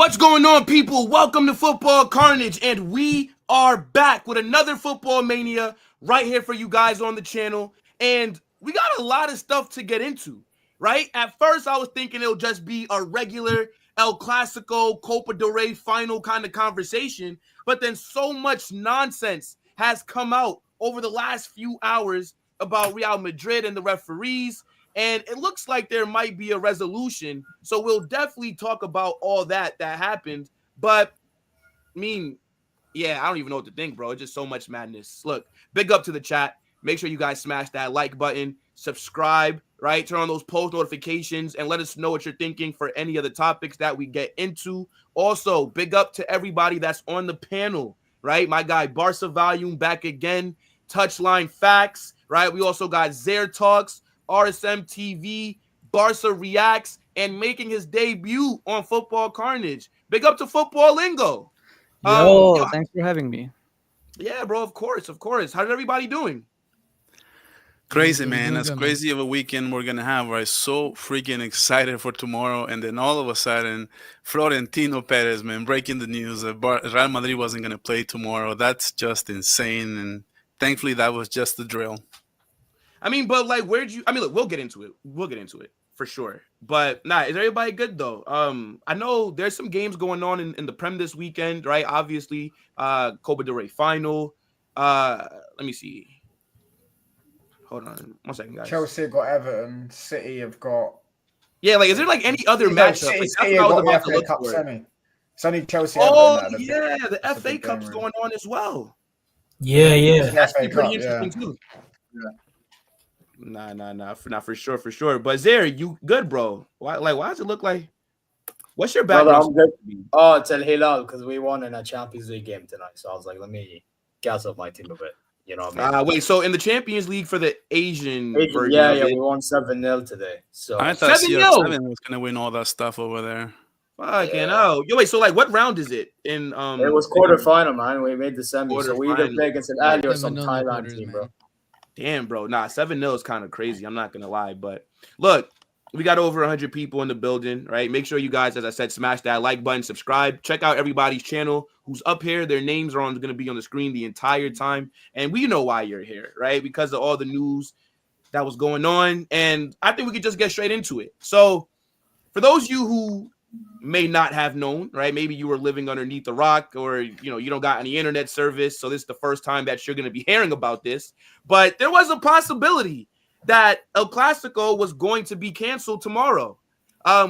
What's going on, people? Welcome to Football Carnage, and we are back with another Football Mania right here for you guys on the channel. And we got a lot of stuff to get into, right? At first, I was thinking it'll just be a regular El Clasico, Copa del Rey Final kind of conversation, but then so much nonsense has come out over the last few hours about Real Madrid and the referees. And it looks like there might be a resolution. So we'll definitely talk about all that happened. But, I mean, yeah, I don't even know what to think, bro. It's just so much madness. Look, big up to the chat. Make sure you guys smash that like button, subscribe, right? Turn on those post notifications, and let us know what you're thinking for any of the topics that we get into. Also, big up to everybody that's on the panel, right? My guy, Barca Volume, back again. Touchline Facts, right? We also got Zaire Talks, RSM TV, Barca Reacts, and making his debut on Football Carnage. Big up to Football Lingo. Thanks for having me. Yeah, bro, of course. How's everybody doing? Crazy, man. That's crazy of a weekend we're going to have. We're so freaking excited for tomorrow. And then all of a sudden, Florentino Perez, man, breaking the news that Real Madrid wasn't going to play tomorrow. That's just insane. And thankfully, that was just the drill. I mean, but like, look, we'll get into it for sure. But is everybody good though? I know there's some games going on in the Prem this weekend, right? Obviously, Copa del Rey Final. Let me see. Hold on 1 second, guys. Chelsea have got Everton. City have got. Yeah, like, is there like any other matchup? City have got the FA Cup semi. It's only Chelsea. Everton yeah, the FA Cup's going on as well. Yeah. That's pretty interesting too. Yeah. Nah, for sure. But Zaire, you good, bro? Why does it look like? What's your background? Oh, it's El Hilal because we won in a Champions League game tonight. So I was like, let me gas up my team a bit. You know what I mean? Wait, so in the Champions League for the Asian version, yeah, we won 7-0 today. So I thought 7 was gonna win all that stuff over there. Fucking hell. Yo, wait, so like, what round is it in? It was quarterfinal, man. We made the semi, so we either play against an Ali or some Thailand team, bro. Damn, bro. 7-0 is kind of crazy. I'm not going to lie. But look, we got over 100 people in the building, right? Make sure you guys, as I said, smash that like button, subscribe. Check out everybody's channel who's up here. Their names are going to be on the screen the entire time. And we know why you're here, right? Because of all the news that was going on. And I think we could just get straight into it. So for those of you who may not have known, right? Maybe you were living underneath a rock, or you don't got any internet service, so this is the first time that you're going to be hearing about this. But there was a possibility that El Clasico was going to be canceled tomorrow.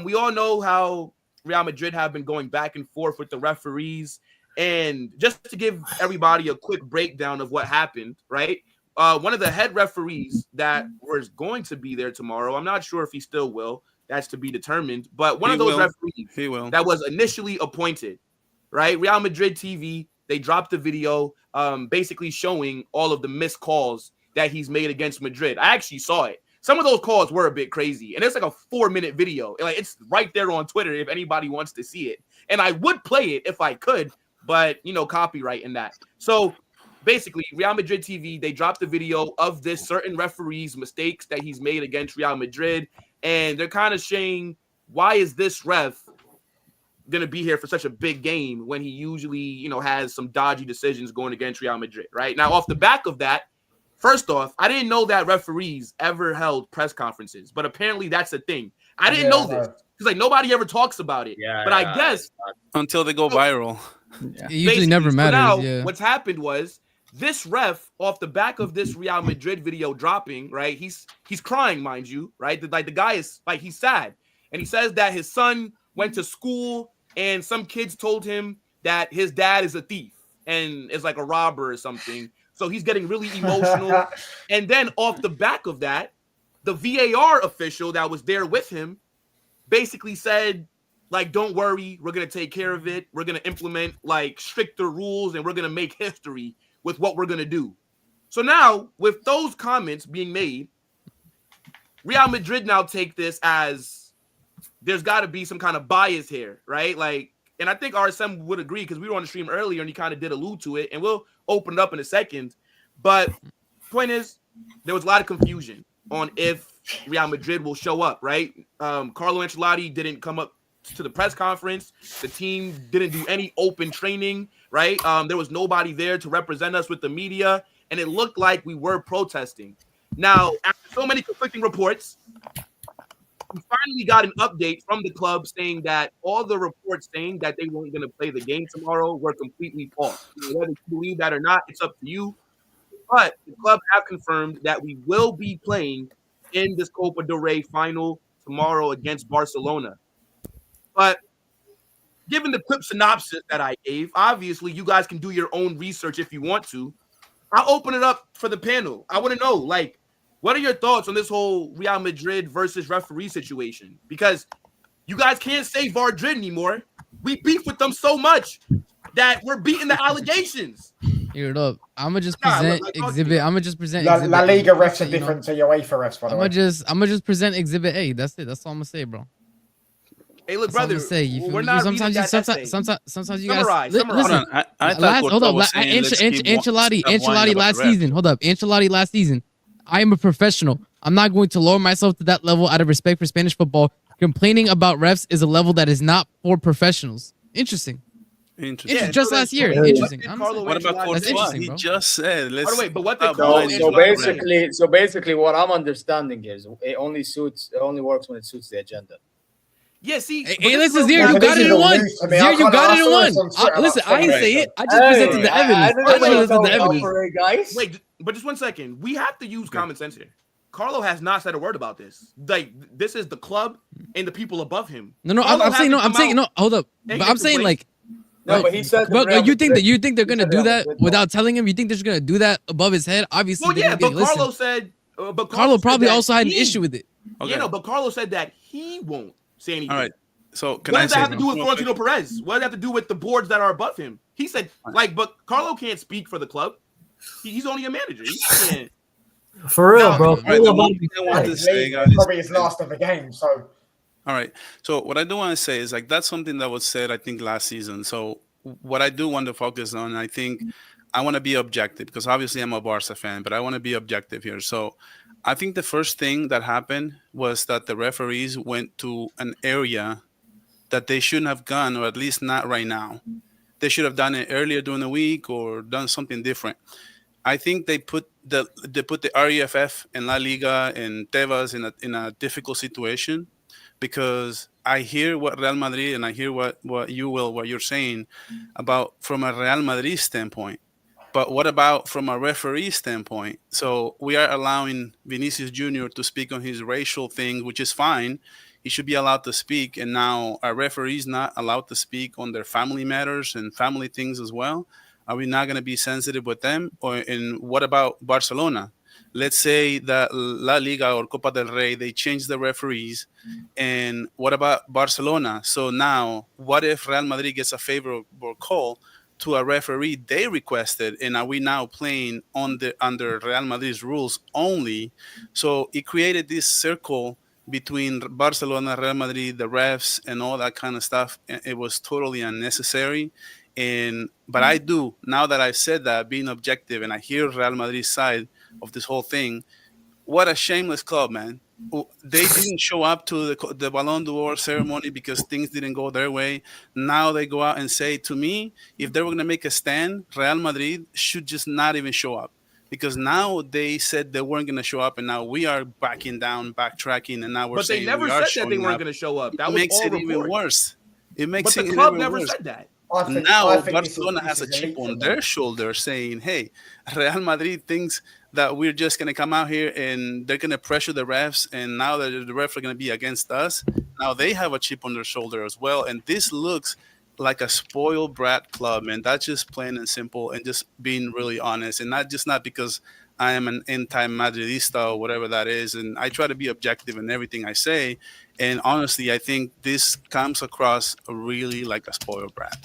We all know how Real Madrid have been going back and forth with the referees, and just to give everybody a quick breakdown of what happened, right? One of the head referees that was going to be there tomorrow, I'm not sure if he still will. That's to be determined. But one of those referees that was initially appointed, right? Real Madrid TV, they dropped the video basically showing all of the missed calls that he's made against Madrid. I actually saw it. Some of those calls were a bit crazy. And it's like a 4-minute video. Like, it's right there on Twitter if anybody wants to see it. And I would play it if I could, but, copyright in that. So basically, Real Madrid TV, they dropped the video of this certain referee's mistakes that he's made against Real Madrid. And they're kind of saying, why is this ref going to be here for such a big game when he usually, has some dodgy decisions going against Real Madrid, right? Now, off the back of that, first off, I didn't know that referees ever held press conferences, but apparently that's a thing. I didn't know this because like nobody ever talks about it. But I guess until they go viral. It usually never matters. So now, what's happened was this ref, off the back of this Real Madrid video dropping, right? He's crying, mind you, right? The guy is like, he's sad. And he says that his son went to school and some kids told him that his dad is a thief and is like a robber or something. So he's getting really emotional. And then off the back of that, the VAR official that was there with him basically said, like, don't worry, we're going to take care of it. We're going to implement like stricter rules and we're going to make history with what we're going to do. So now, with those comments being made, Real Madrid now take this as there's got to be some kind of bias here, right? Like, and I think RSM would agree because we were on the stream earlier and he kind of did allude to it, and we'll open it up in a second. But point is, there was a lot of confusion on if Real Madrid will show up, right? Carlo Ancelotti didn't come up to the press conference. The team didn't do any open training, right? There was nobody there to represent us with the media, and it looked like we were protesting. Now, after so many conflicting reports, we finally got an update from the club saying that all the reports saying that they weren't going to play the game tomorrow were completely false. Whether you believe that or not, it's up to you. But the club have confirmed that we will be playing in this Copa del Rey final tomorrow against Barcelona. But given the quick synopsis that I gave, obviously you guys can do your own research if you want to. I'll open it up for the panel. I want to know, like, what are your thoughts on this whole Real Madrid versus referee situation? Because you guys can't say Madrid anymore. We beef with them so much that we're beating the allegations. Here, look, I'm gonna just present exhibit. I'm gonna just present La Liga refs are different to UEFA refs, by the way. I'm gonna just present exhibit A. That's it. That's all I'm gonna say, bro. Hey, look, brother. We're not sometimes you guys listen. Hold up. Ancelotti last season. Hold up. Ancelotti last season. I am a professional. I'm not going to lower myself to that level out of respect for Spanish football. Complaining about refs is a level that is not for professionals. Interesting. Yeah, just last year. Interesting. What about Courtois? He just said, let's. But what they so basically, what I'm understanding is it only works when it suits the agenda. Yeah, see. Hey, listen, Zir, you got it in one. Zir, you got it in one. Listen, I ain't say it. I just presented the evidence. Guys. Wait, but just 1 second. We have to use common sense here. Carlo has not said a word about this. Like, this is the club and the people above him. I'm saying, hold up. But I'm saying, like, no, but he said. But you think they're gonna do that without telling him? You think they're just gonna do that above his head? Obviously. Well, yeah, but Carlo said. Carlo probably also had an issue with it. Okay. Yeah, no, but Carlo said that he won't say anything. All right. So what does that have to do with Florentino Perez? What does that have to do with the boards that are above him? He said, but Carlo can't speak for the club. He's only a manager. He can't. For real, bro. Probably his last of the game. So. All right. So what I do want to say is, like, that's something that was said, I think, last season. So what I do want to focus on, I think I want to be objective, because obviously I'm a Barca fan, but I want to be objective here. So I think the first thing that happened was that the referees went to an area that they shouldn't have gone, or at least not right now. They should have done it earlier during the week or done something different. I think they put the REFF and La Liga and Tebas in a difficult situation, because I hear what Real Madrid and I hear what you're saying about from a Real Madrid standpoint. But what about from a referee standpoint? So we are allowing Vinicius Jr. to speak on his racial thing, which is fine. He should be allowed to speak. And now our referees not allowed to speak on their family matters and family things as well. Are we not going to be sensitive with them? And what about Barcelona? Let's say that La Liga or Copa del Rey, they change the referees. And what about Barcelona? So now, what if Real Madrid gets a favorable call to a referee they requested, and are we now playing under Real Madrid's rules only? So it created this circle between Barcelona, Real Madrid, the refs, and all that kind of stuff. It was totally unnecessary. But I do, now that I've said that, being objective, and I hear Real Madrid's side of this whole thing, what a shameless club, man. They didn't show up to the Ballon d'Or ceremony because things didn't go their way. Now they go out and say, to me, if they were going to make a stand, Real Madrid should just not even show up. Because now they said they weren't going to show up, and now we are backing down, backtracking, and now we're saying we are showing up. But they never said that they weren't going to show up. That makes it even worse. It makes it even worse. But the club never said that. Now Barcelona has a chip on their shoulder saying, hey, Real Madrid thinks that we're just going to come out here and they're going to pressure the refs, and now that the refs are going to be against us, now they have a chip on their shoulder as well. And this looks like a spoiled brat club, man. That's just plain and simple, and just being really honest, and not because I am an anti-Madridista or whatever that is. And I try to be objective in everything I say. And honestly, I think this comes across really like a spoiled brat.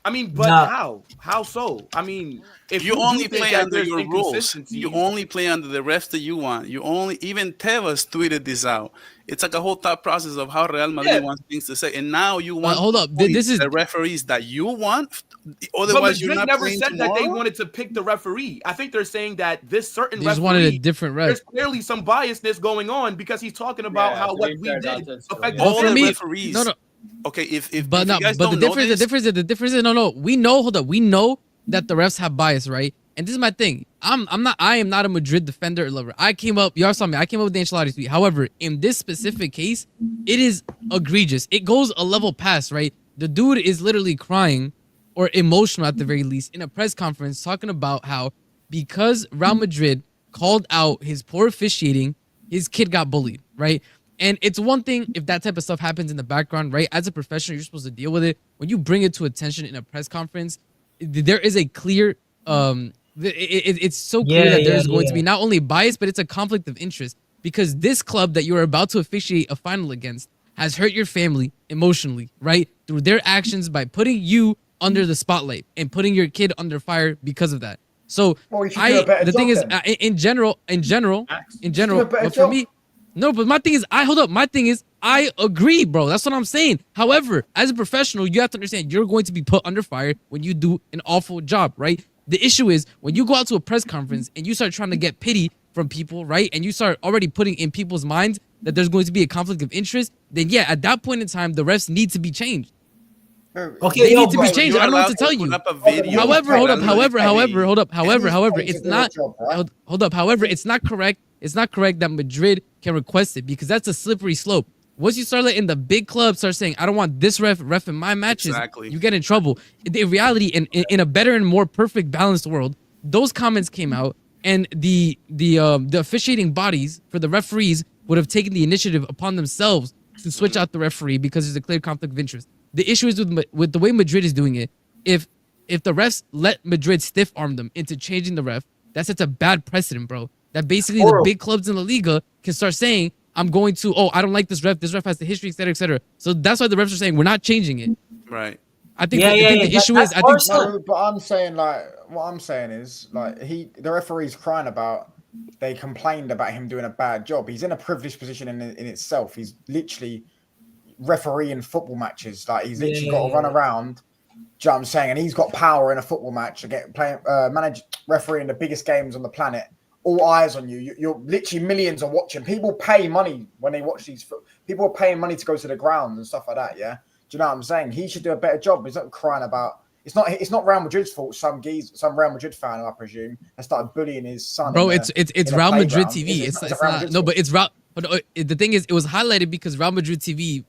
I mean, but how? How so? I mean, if you only play under your rules, you only play under the refs that you want. Even Tebas tweeted this out. It's like a whole thought process of how Real Madrid wants things to say, and now you want hold up. This is the referees that you want. Otherwise, you're not never said that they wanted to pick the referee. I think they're saying that this certain referee just wanted a different ref. There's clearly some biasness going on because he's talking about how what we did affected all the me, referees. Okay, if But you guys but don't the know difference is no. We know. Hold up. We know that the refs have bias, right? And this is my thing. I am not a Madrid defender or lover. Y'all saw me. I came up with the Ancelotti tweet. However, in this specific case, it is egregious. It goes a level past, right? The dude is literally crying or emotional at the very least in a press conference talking about how because Real Madrid called out his poor officiating, his kid got bullied, right? And it's one thing if that type of stuff happens in the background, right? As a professional, you're supposed to deal with it. When you bring it to attention in a press conference, there is a clear it's so clear that there's going to be not only bias, but it's a conflict of interest because this club that you're about to officiate a final against has hurt your family emotionally, right? Through their actions by putting you under the spotlight and putting your kid under fire because of that. So the thing is, in general, but for me, no, but my thing is, my thing is, I agree, bro. That's what I'm saying. However, as a professional, you have to understand you're going to be put under fire when you do an awful job, right? The issue is when you go out to a press conference and you start trying to get pity from people, right? And you start already putting in people's minds that there's going to be a conflict of interest, then yeah, at that point in time, the refs need to be changed. Okay, they need to be changed. I don't know what to tell you. However, it's not. Hold up. However, it's not correct. It's not correct that Madrid can request it because that's a slippery slope. Once you start letting the big clubs start saying, "I don't want this ref in my matches," you get in trouble. In reality, in a better and more perfect, balanced world, those comments came out, and the officiating bodies for the referees would have taken the initiative upon themselves to switch out the referee because there's a clear conflict of interest. The issue is with the way Madrid is doing it. If the refs let Madrid stiff arm them into changing the ref, that sets a bad precedent, bro. That basically the big clubs in La Liga can start saying, I'm going to, I don't like this ref. This ref has the history, et cetera, et cetera. So that's why the refs are saying we're not changing it. Right. I think the issue is, no, but I'm saying the referee's crying about. They complained about him doing a bad job. He's in a privileged position in itself. He's literally refereeing football matches. Like he's literally got to run around. Do you know what I'm saying? And he's got power in a football match. Refereeing the biggest games on the planet. All eyes on you. You're literally millions are watching. People pay money when they watch these. People are paying money to go to the ground and stuff like that. Yeah. Do you know what I'm saying? He should do a better job. He's not crying about. It's not Real Madrid's fault. Some Real Madrid fan, I presume, has started bullying his son. Bro, it's Real Madrid TV. It's not. No, but it's Real. But the thing is, it was highlighted because Real Madrid TV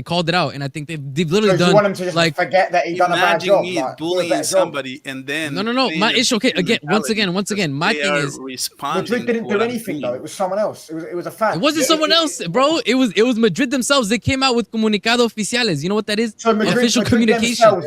called it out, and I think they've literally done. You want him to just forget that he done a bad job. Imagine me bullying somebody, and then no. My issue, okay, once again, my thing is Madrid didn't do anything though. It was someone else. It was a fan. It wasn't someone else, bro. It was Madrid themselves. They came out with comunicado oficiales. You know what that is? So official communication. No,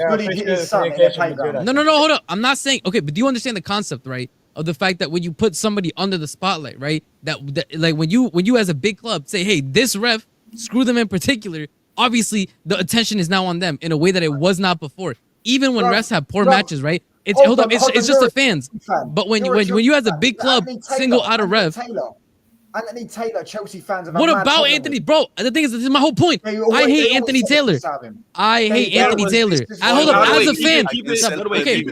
hold up. I'm not saying okay, but do you understand the concept, right? Of the fact that when you put somebody under the spotlight, right? That like when you as a big club say, hey, this ref. Screw them in particular. Obviously, the attention is now on them in a way that it was not before. Even when refs have poor matches, right? It's just the fans. But when you as a big club single out a ref, Anthony Taylor, Chelsea fans. What about Anthony, bro? The thing is, this is my whole point. I hate Anthony Taylor. Hold up, as a fan. Okay.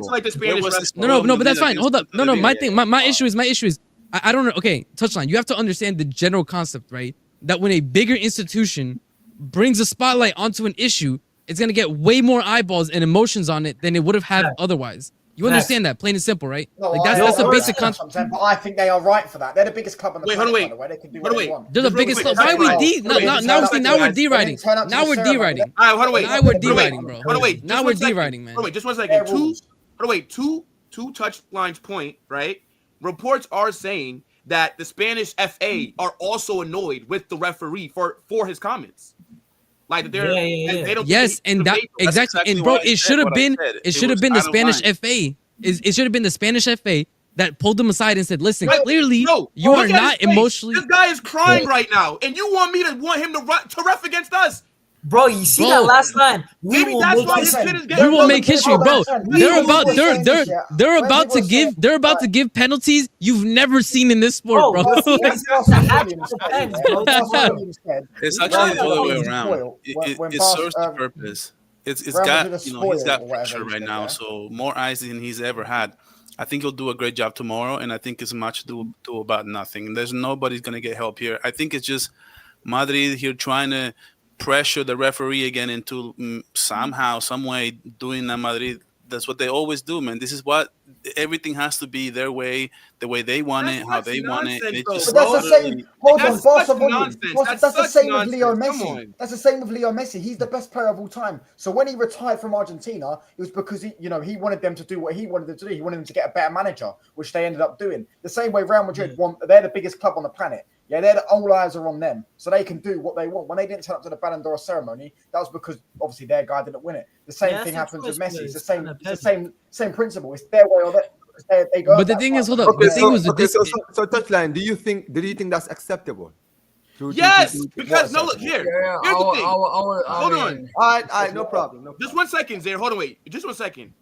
No, but that's fine. Hold up. No. My issue is, I don't know. Okay, touchline. You have to understand the general concept, right? That when a bigger institution brings a spotlight onto an issue, it's going to get way more eyeballs and emotions on it than it would have had otherwise. You understand that, plain and simple, right? No, that's the basic concept. But I think they are right for that. They're the biggest club on the planet, by the way. They can do what they want. They're the biggest club. Why are we D? Now we're D-riding. Now we're D-riding. All right, now we're D-riding, bro. Now we're D-riding, man. Just 1 second. Two touchlines point, right? Reports are saying that the Spanish FA are also annoyed with the referee for his comments. Like they're they don't and that exactly and bro, it should have been the Spanish FA. It should have been the Spanish FA that pulled them aside and said, "Listen, clearly you are not emotionally." This guy is crying right now, and you want him to ref against us. Bro, you see that last line? We will make history, bro. They're about to give penalties you've never seen in this sport, bro. It's actually the other way around. It serves the purpose. He's got pressure right now, so more eyes than he's ever had. I think he'll do a great job tomorrow, and I think it's much ado about nothing. There's nobody's gonna get help here. I think it's just Madrid here trying to pressure the referee again into somehow, some way doing a Madrid. That's what they always do, man. This is what everything has to be their way, the way they want it, how they want it. Nonsense, But that's the same. Hold on, That's Barca such volume. nonsense. That's That's the such same with Leo nonsense. Come Messi. on. That's the same with Leo Messi. He's the best player of all time. So when he retired from Argentina, it was because he wanted them to do what he wanted them to do. He wanted them to get a better manager, which they ended up doing. The same way Real Madrid want. They're the biggest club on the planet. Yeah, all eyes are on them, so they can do what they want. When they didn't turn up to the Ballon d'Or ceremony, that was because obviously their guy didn't win it. The same thing happens with Messi. It's the same principle. It's their way or they go. But the thing is, hold up. Okay, The thing was with this. so touchline. Do you think that's acceptable? Yes, because no, look here. Here's the thing. Hold on. All right, no problem. Just 1 second, Zaire. Hold on, wait. Just 1 second.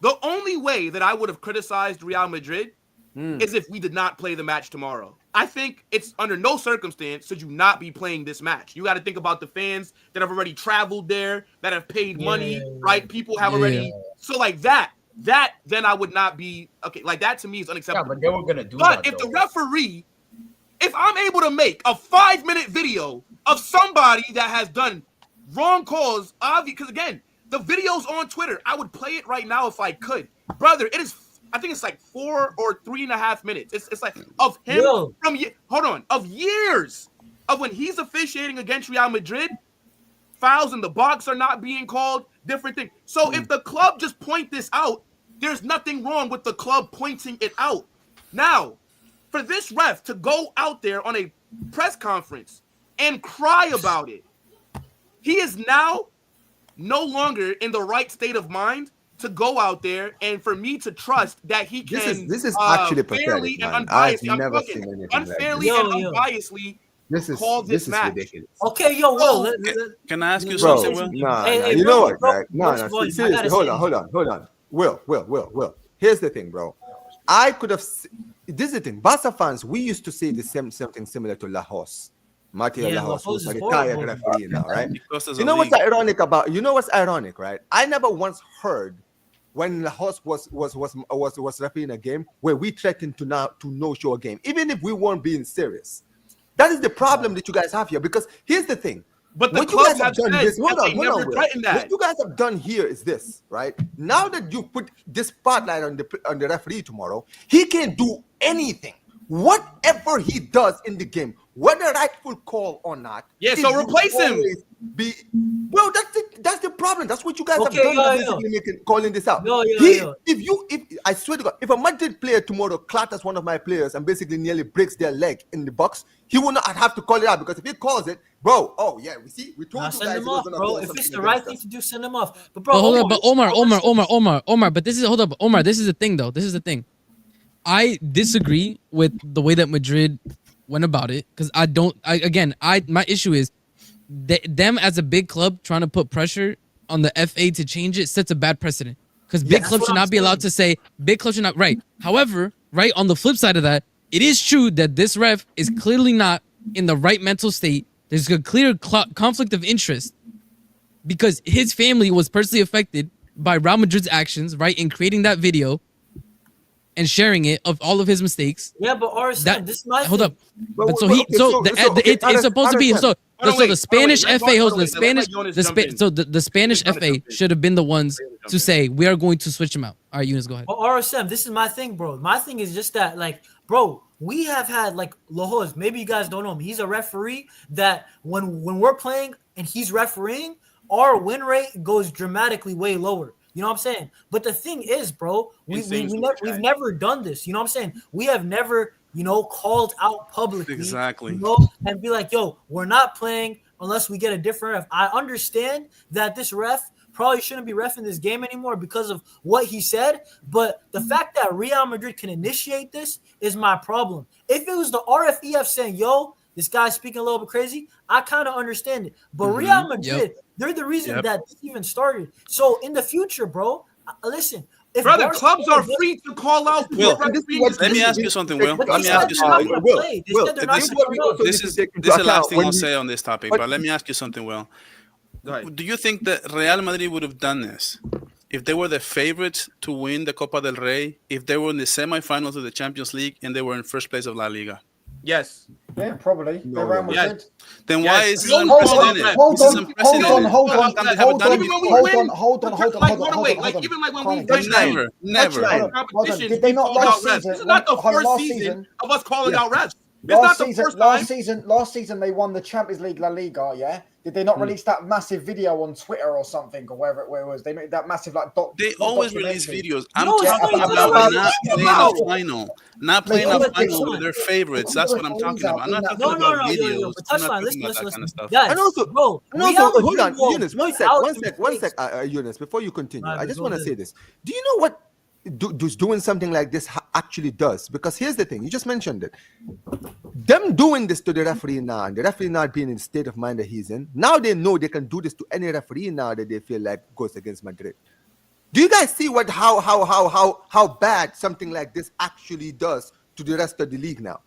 The only way that I would have criticized Real Madrid is if we did not play the match tomorrow. I think it's under no circumstance should you not be playing this match. You got to think about the fans that have already traveled there, that have paid money, right? People have already. So like that then I would not be okay. Like that to me is unacceptable. Yeah, but they were gonna do But that. if the referee, if I'm able to make a 5-minute video of somebody that has done wrong calls, obviously, because again, the video's on Twitter. I would play it right now if I could, brother. It is. I think it's like 4 or 3.5 minutes. It's like of him of years of when he's officiating against Real Madrid, fouls in the box are not being called, different things. So if the club just point this out, there's nothing wrong with the club pointing it out. Now, for this ref to go out there on a press conference and cry about it, he is now no longer in the right state of mind to go out there and for me to trust that he can this is actually fairly pathetic, and man. I've unbiasedly, never seen anything unfairly like and unbiasedly call this match. Ridiculous. Okay, yo, Will. Can I ask you Bro, something, Will? Hey, you bro, know what, bro, right? Seriously, I gotta hold on. Will. Here's the thing, bro. I could have. This is the thing. Barca fans, we used to say the something similar to La Hos. Mateo La Hos, who's a retired referee now, right? You know what's ironic about? You know what's ironic, right? I never once heard when La Hos was refereeing a game where we threatened to no show a game, even if we weren't being serious. That is the problem that you guys have here. Because here's the thing. But the what club you guys have done said this. Hold on, never threatened that. What you guys have done here is this, right? Now that you put this spotlight on the referee tomorrow, he can do anything. Whatever he does in the game, whether rightful call or not. Yeah, so replace him. Well, that's the problem. That's what you guys have done. Calling this out. If I swear to God, if a Madrid player tomorrow clatters one of my players and basically nearly breaks their leg in the box, he will not have to call it out, because if he calls it, bro, we told you guys him off, bro. If it's the right thing to do, send him off. But bro, hold up, but Omar, but this is Omar, this is the thing though. This is the thing. I disagree with the way that Madrid went about it, because my issue is them as a big club trying to put pressure on the FA to change it sets a bad precedent, because big clubs should not be allowed to say big clubs should not, right? However, right on the flip side of that, it is true that this ref is clearly not in the right mental state. There's a clear conflict of interest because his family was personally affected by Real Madrid's actions, right, in creating that video and sharing it of all of his mistakes. Yeah, but RSM, this is my hold thing. up. But it's supposed to be so the Spanish FA the Spanish FA should have been the ones to say we are going to switch him out. All right, Eunice, go ahead. But RSM, this is my thing, bro. My thing is just that, like, bro, we have had like Lajos. Maybe you guys don't know him. He's a referee that when we're playing and he's refereeing, our win rate goes dramatically way lower. You know what I'm saying? But the thing is, bro, we've never done this. You know what I'm saying? We have never, called out publicly. Exactly. And be like, yo, we're not playing unless we get a different ref. I understand that this ref probably shouldn't be reffing this game anymore because of what he said. But the fact that Real Madrid can initiate this is my problem. If it was the RFEF saying, yo, this guy's speaking a little bit crazy, I kind of understand it. But Real Madrid, they're the reason that this even started. So in the future, bro, listen. If brother, clubs are free to call out. Will, let me ask you something, Will. Let me ask you something. This is the last thing I'll say on this topic, but let me ask you something, Will. Do you think that Real Madrid would have done this if they were the favorites to win the Copa del Rey, if they were in the semifinals of the Champions League, and they were in first place of La Liga? Yes. Yeah, probably. No Real way. Madrid. Then why is this Hold unprecedented? Hold This is on, unprecedented. hold on. How come they haven't done it Even when we before? win, Hold on. even like when we went Never, never. competitions, Did they we not called out last refs. season? This is not the Hold on, first last season season- of us calling Yeah. out refs. It's not the first time. Last season they won the Champions League La Liga, yeah? Did they not release that massive video on Twitter or something or where it was? They made that massive They always release videos. I'm No, it's talking not. about not playing a No. final. Not playing a final with their favorites. That's what I'm talking about. I'm not talking No, about yo, videos. but I'm not touchline, talking listen, about that listen. kind of stuff. Guys, And also, bro, hold on, Eunice, one sec, Eunice, before you continue, Right, I just go want to ahead. say this. Do you know what doing something like this actually does? Because here's the thing, you just mentioned it. Them doing this to the referee now, and the referee not being in the state of mind that he's in, now they know they can do this to any referee now that they feel like goes against Madrid. Do you guys see how bad something like this actually does to the rest of the league now?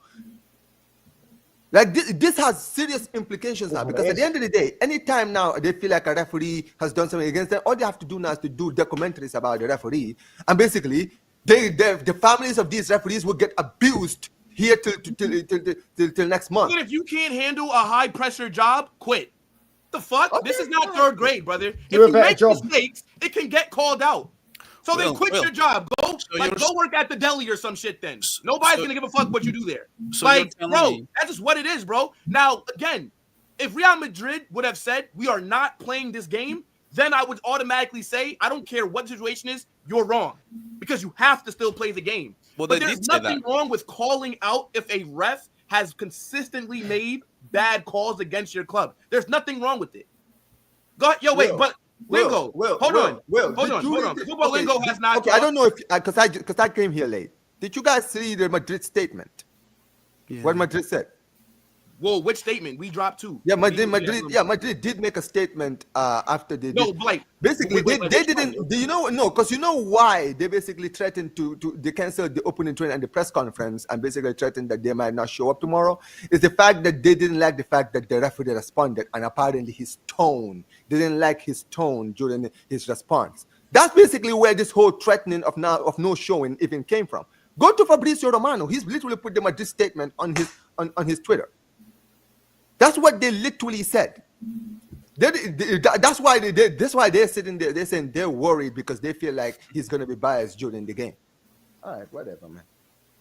Like this has serious implications now, because at the end of the day, anytime now they feel like a referee has done something against them, all they have to do now is to do documentaries about the referee, and basically the families of these referees will get abused here till next month. If you can't handle a high pressure job, quit. The fuck? Okay, This is not third grade, brother. If Do a you better make job. mistakes, it can get called out. So then quit your job. Go work at the deli or some shit then. Nobody's gonna give a fuck what you do there. So Like, you're bro, telling me- that's just what it is, bro. Now, again, if Real Madrid would have said we are not playing this game, then I would automatically say, I don't care what the situation is, you're wrong. Because you have to still play the game. Well, But they there's did say nothing that. wrong with calling out if a ref has consistently made bad calls against your club. There's nothing wrong with it. Go ahead. Yo, wait, Will, but Lingo, hold on. Football Lingo has not. Okay, I don't know if because I came here late. Did you guys see the Madrid statement? Yeah. What Madrid said? Whoa, which statement? We dropped two. Yeah, Madrid did make a statement after they No, did. like Basically, wait, they didn't. Do you know? No, because you know why they basically threatened to they canceled the opening train and the press conference, and basically threatened that they might not show up tomorrow. Is the fact that they didn't like the fact that the referee responded, and apparently his tone, they didn't like his tone during his response. That's basically where this whole threatening of no showing even came from. Go to Fabrizio Romano. He's literally put the Madrid statement on his Twitter. That's what they literally said. That's why they're sitting there. They're saying they're worried because they feel like he's gonna be biased during the game. All right, whatever, man.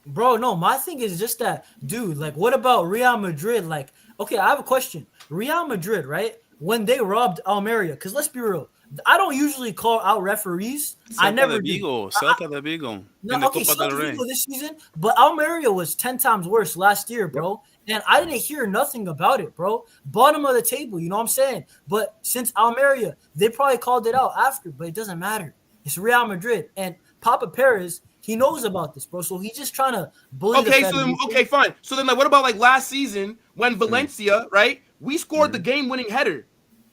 Bro, no, my thing is just that, dude, like, what about Real Madrid? Like, okay, I have a question. Real Madrid, right? When they robbed Almeria, because let's be real, I don't usually call out referees. I never do. Celta de Vigo. No, in the okay, Copa del Celta Rey. Vigo this season, but Almeria was 10 times worse last year, bro. And I didn't hear nothing about it, bro. Bottom of the table, you know what I'm saying? But since Almeria, they probably called it out after, but it doesn't matter. It's Real Madrid. And Papa Perez, he knows about this, bro. So he's just trying to bully the Fed. Okay, fine. So then, like, what about like last season when Valencia, right? We scored the game-winning header.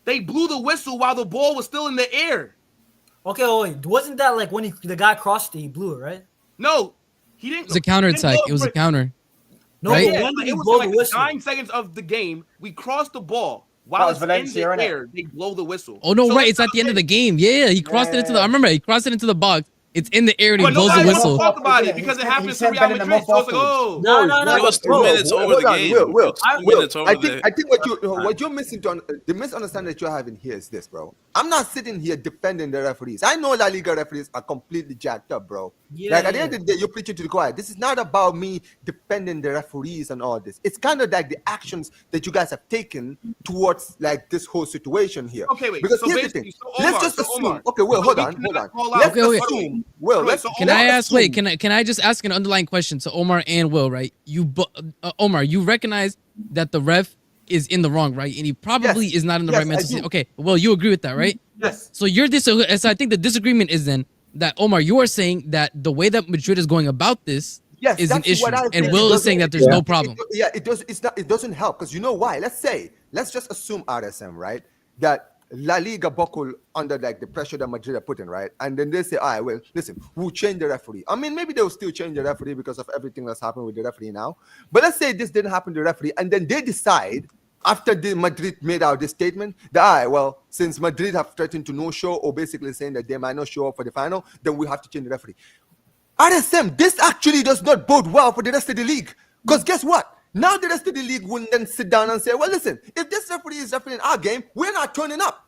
They blew the whistle while the ball was still in the air. Okay, wait. Wasn't that like when the guy crossed it, he blew it, right? No, he didn't. It was a counterattack. It was a counter. No, Right? but when did he It was blow like the whistle? 9 seconds of the game. We crossed the ball while That was it's Valencia, in the innit? air. They blow the whistle. Oh no, So right. It's at the end of the game. Yeah, he crossed it into the. I remember he crossed it into the box. It's in the air and he But blows the nobody wants to whistle. talk about it Yeah, because it he happens to sent Real Bellingham Madrid. off So it's like, afterwards. oh, No. It was 2 minutes over the game. Will, 2 minutes over I the think what you're missing the misunderstanding that you're having here is this, bro. I'm not sitting here defending the referees. I know La Liga referees are completely jacked up, bro. Yeah, Like at the end of the day, you're preaching to the choir. This is not about me defending the referees and all this. It's kind of like the actions that you guys have taken towards like this whole situation here. Okay, wait. Because So here's the basically, thing. so Let's Omar, just so assume. Omar, Okay, well, so hold we on. cannot call out- Let's Okay, wait. assume. Will, let's Can I let's ask? Wait, assume- can I just ask an underlying question to Omar and Will? Right? Omar, you recognize that the ref is in the wrong, right? And he probably Yes. is not in the Yes, right mental I do. state. Okay, well, you agree with that, right? yes. So so I think the disagreement is then that Omar, you are saying that the way that Madrid is going about this Yes, is an that's issue, what I and think. Will It is saying that there's doesn't- no problem. It does. It's not. It doesn't help because you know why? Let's just assume RSM, right? That La Liga buckle under like the pressure that Madrid are putting, right? And then they say, all right, well, listen, we'll change the referee. I mean, maybe they'll still change the referee because of everything that's happened with the referee now. But let's say this didn't happen to the referee, and then they decide after the Madrid made out this statement that, all right, well, since Madrid have threatened to no show or basically saying that they might not show up for the final, then we have to change the referee. RSM, this actually does not bode well for the rest of the league. Because guess what? Now the rest of the league wouldn't then sit down and say, well, listen, if this referee is refereeing our game, we're not turning up.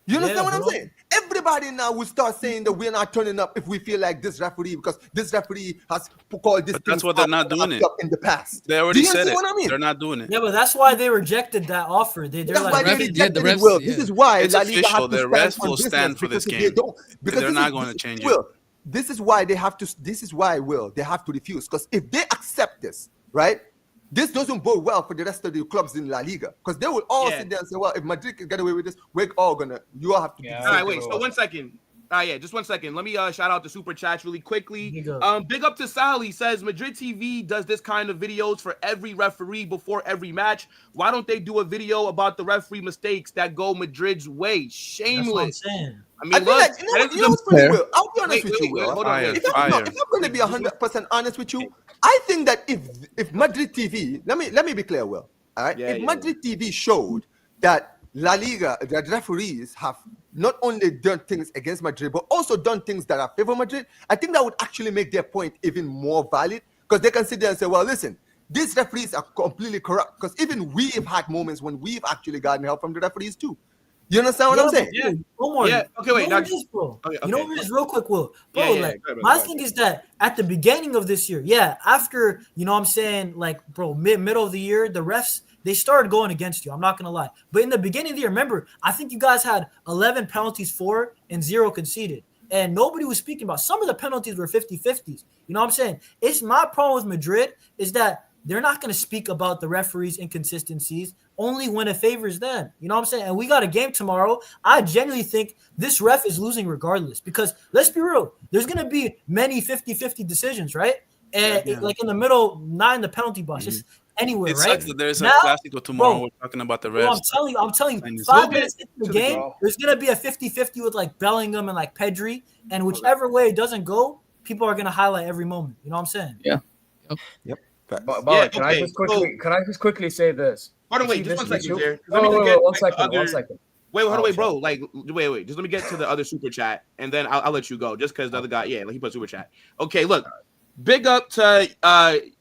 You understand what I'm saying? Everybody now will start saying that we're not turning up if we feel like this referee, because this referee has called this. But that's what they're not doing it in the past. They already said it. What I mean? They're not doing it. Yeah, but that's why they rejected that offer. They're That's like, why they rejected it. Will. This is why it's La Liga official. has to The refs will stand for this game. Because they're not going to change it. Will, this is why they have to. This is why they have to refuse. Because if they accept this, right? This doesn't bode well for the rest of the clubs in La Liga, because they will all sit there and say, well, if Madrid can get away with this, we're all gonna, you all have to be. All right, wait, so 1 second. All right, just 1 second. Let me shout out the super chats really quickly. Big up to Sally, says Madrid TV does this kind of videos for every referee before every match. Why don't they do a video about the referee mistakes that go Madrid's way? Shameless. That's what I'm saying. I mean, I feel like, you know what's funny, Will? I'll be honest with you, Will. If I'm going to be 100% honest with you, I think that if Madrid TV, let me be clear, Will. All right, if Madrid TV showed that La Liga, that referees have not only done things against Madrid, but also done things that are favor Madrid, I think that would actually make their point even more valid, because they can sit there and say, well, listen, these referees are completely corrupt, because even we've had moments when we've actually gotten help from the referees too. You understand what I'm saying? Yeah. Omar, okay, wait. You know what it is, bro? You know what it is, real quick, Will? Bro, my thing is that at the beginning of this year, after, you know what I'm saying, like, bro, middle of the year, the refs, they started going against you. I'm not going to lie. But in the beginning of the year, remember, I think you guys had 11 penalties for and 0 conceded. And nobody was speaking about. Some of the penalties were 50-50s. You know what I'm saying? It's my problem with Madrid is that they're not going to speak about the referees' inconsistencies only when it favors them. You know what I'm saying? And we got a game tomorrow. I genuinely think this ref is losing regardless, because let's be real. There's going to be many 50-50 decisions, right? And like in the middle, not in the penalty box, just anywhere, it right? Sucks that there's a Clasico tomorrow. We're talking about the refs. Bro, I'm telling you, 5 minutes into the game, there's going to be a 50-50 with like Bellingham and like Pedri. And whichever way it doesn't go, people are going to highlight every moment. You know what I'm saying? Yeah. Yep. Can I just quickly say this? Pardon, wait, just 1 second, Jared. Wait, 1 second. Wait, hold on, wait, bro. Like, wait. Just let me get to the other super chat, and then I'll let you go. Just because the other guy, he put super chat. Okay, look, big up to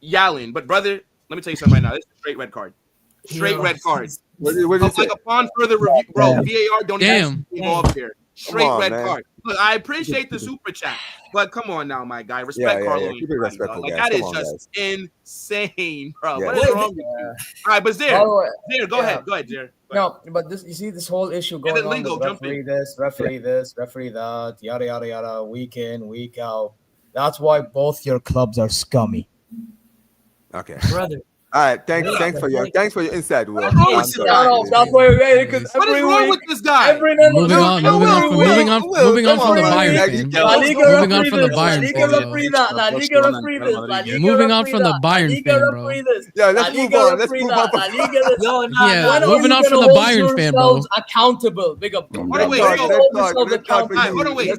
Yalin, but brother, let me tell you something right now. This is a straight red card. Straight red card. Like upon further review, bro. VAR don't even involved here. Straight red card. Look, I appreciate the super chat, but come on now, my guy. Respect Carlo. Keep it respectful, like guys. that Come is on, just insane, bro. Yeah. What is wrong with you? All right, but Zaire, go ahead, Zaire. No, but you see this whole issue going on. Referee this, referee that, yada yada yada, week in, week out. That's why both your clubs are scummy. Okay, brother. All right, thanks for your insight, Will. That's why because what is wrong with this guy? Moving on from the Bayern fan. Moving on from the Bayern fan. Moving on from the Bayern fan, bro. Yeah, let's move on. Moving on from the Bayern fan, bro. Accountable. Big up. Hold on, wait.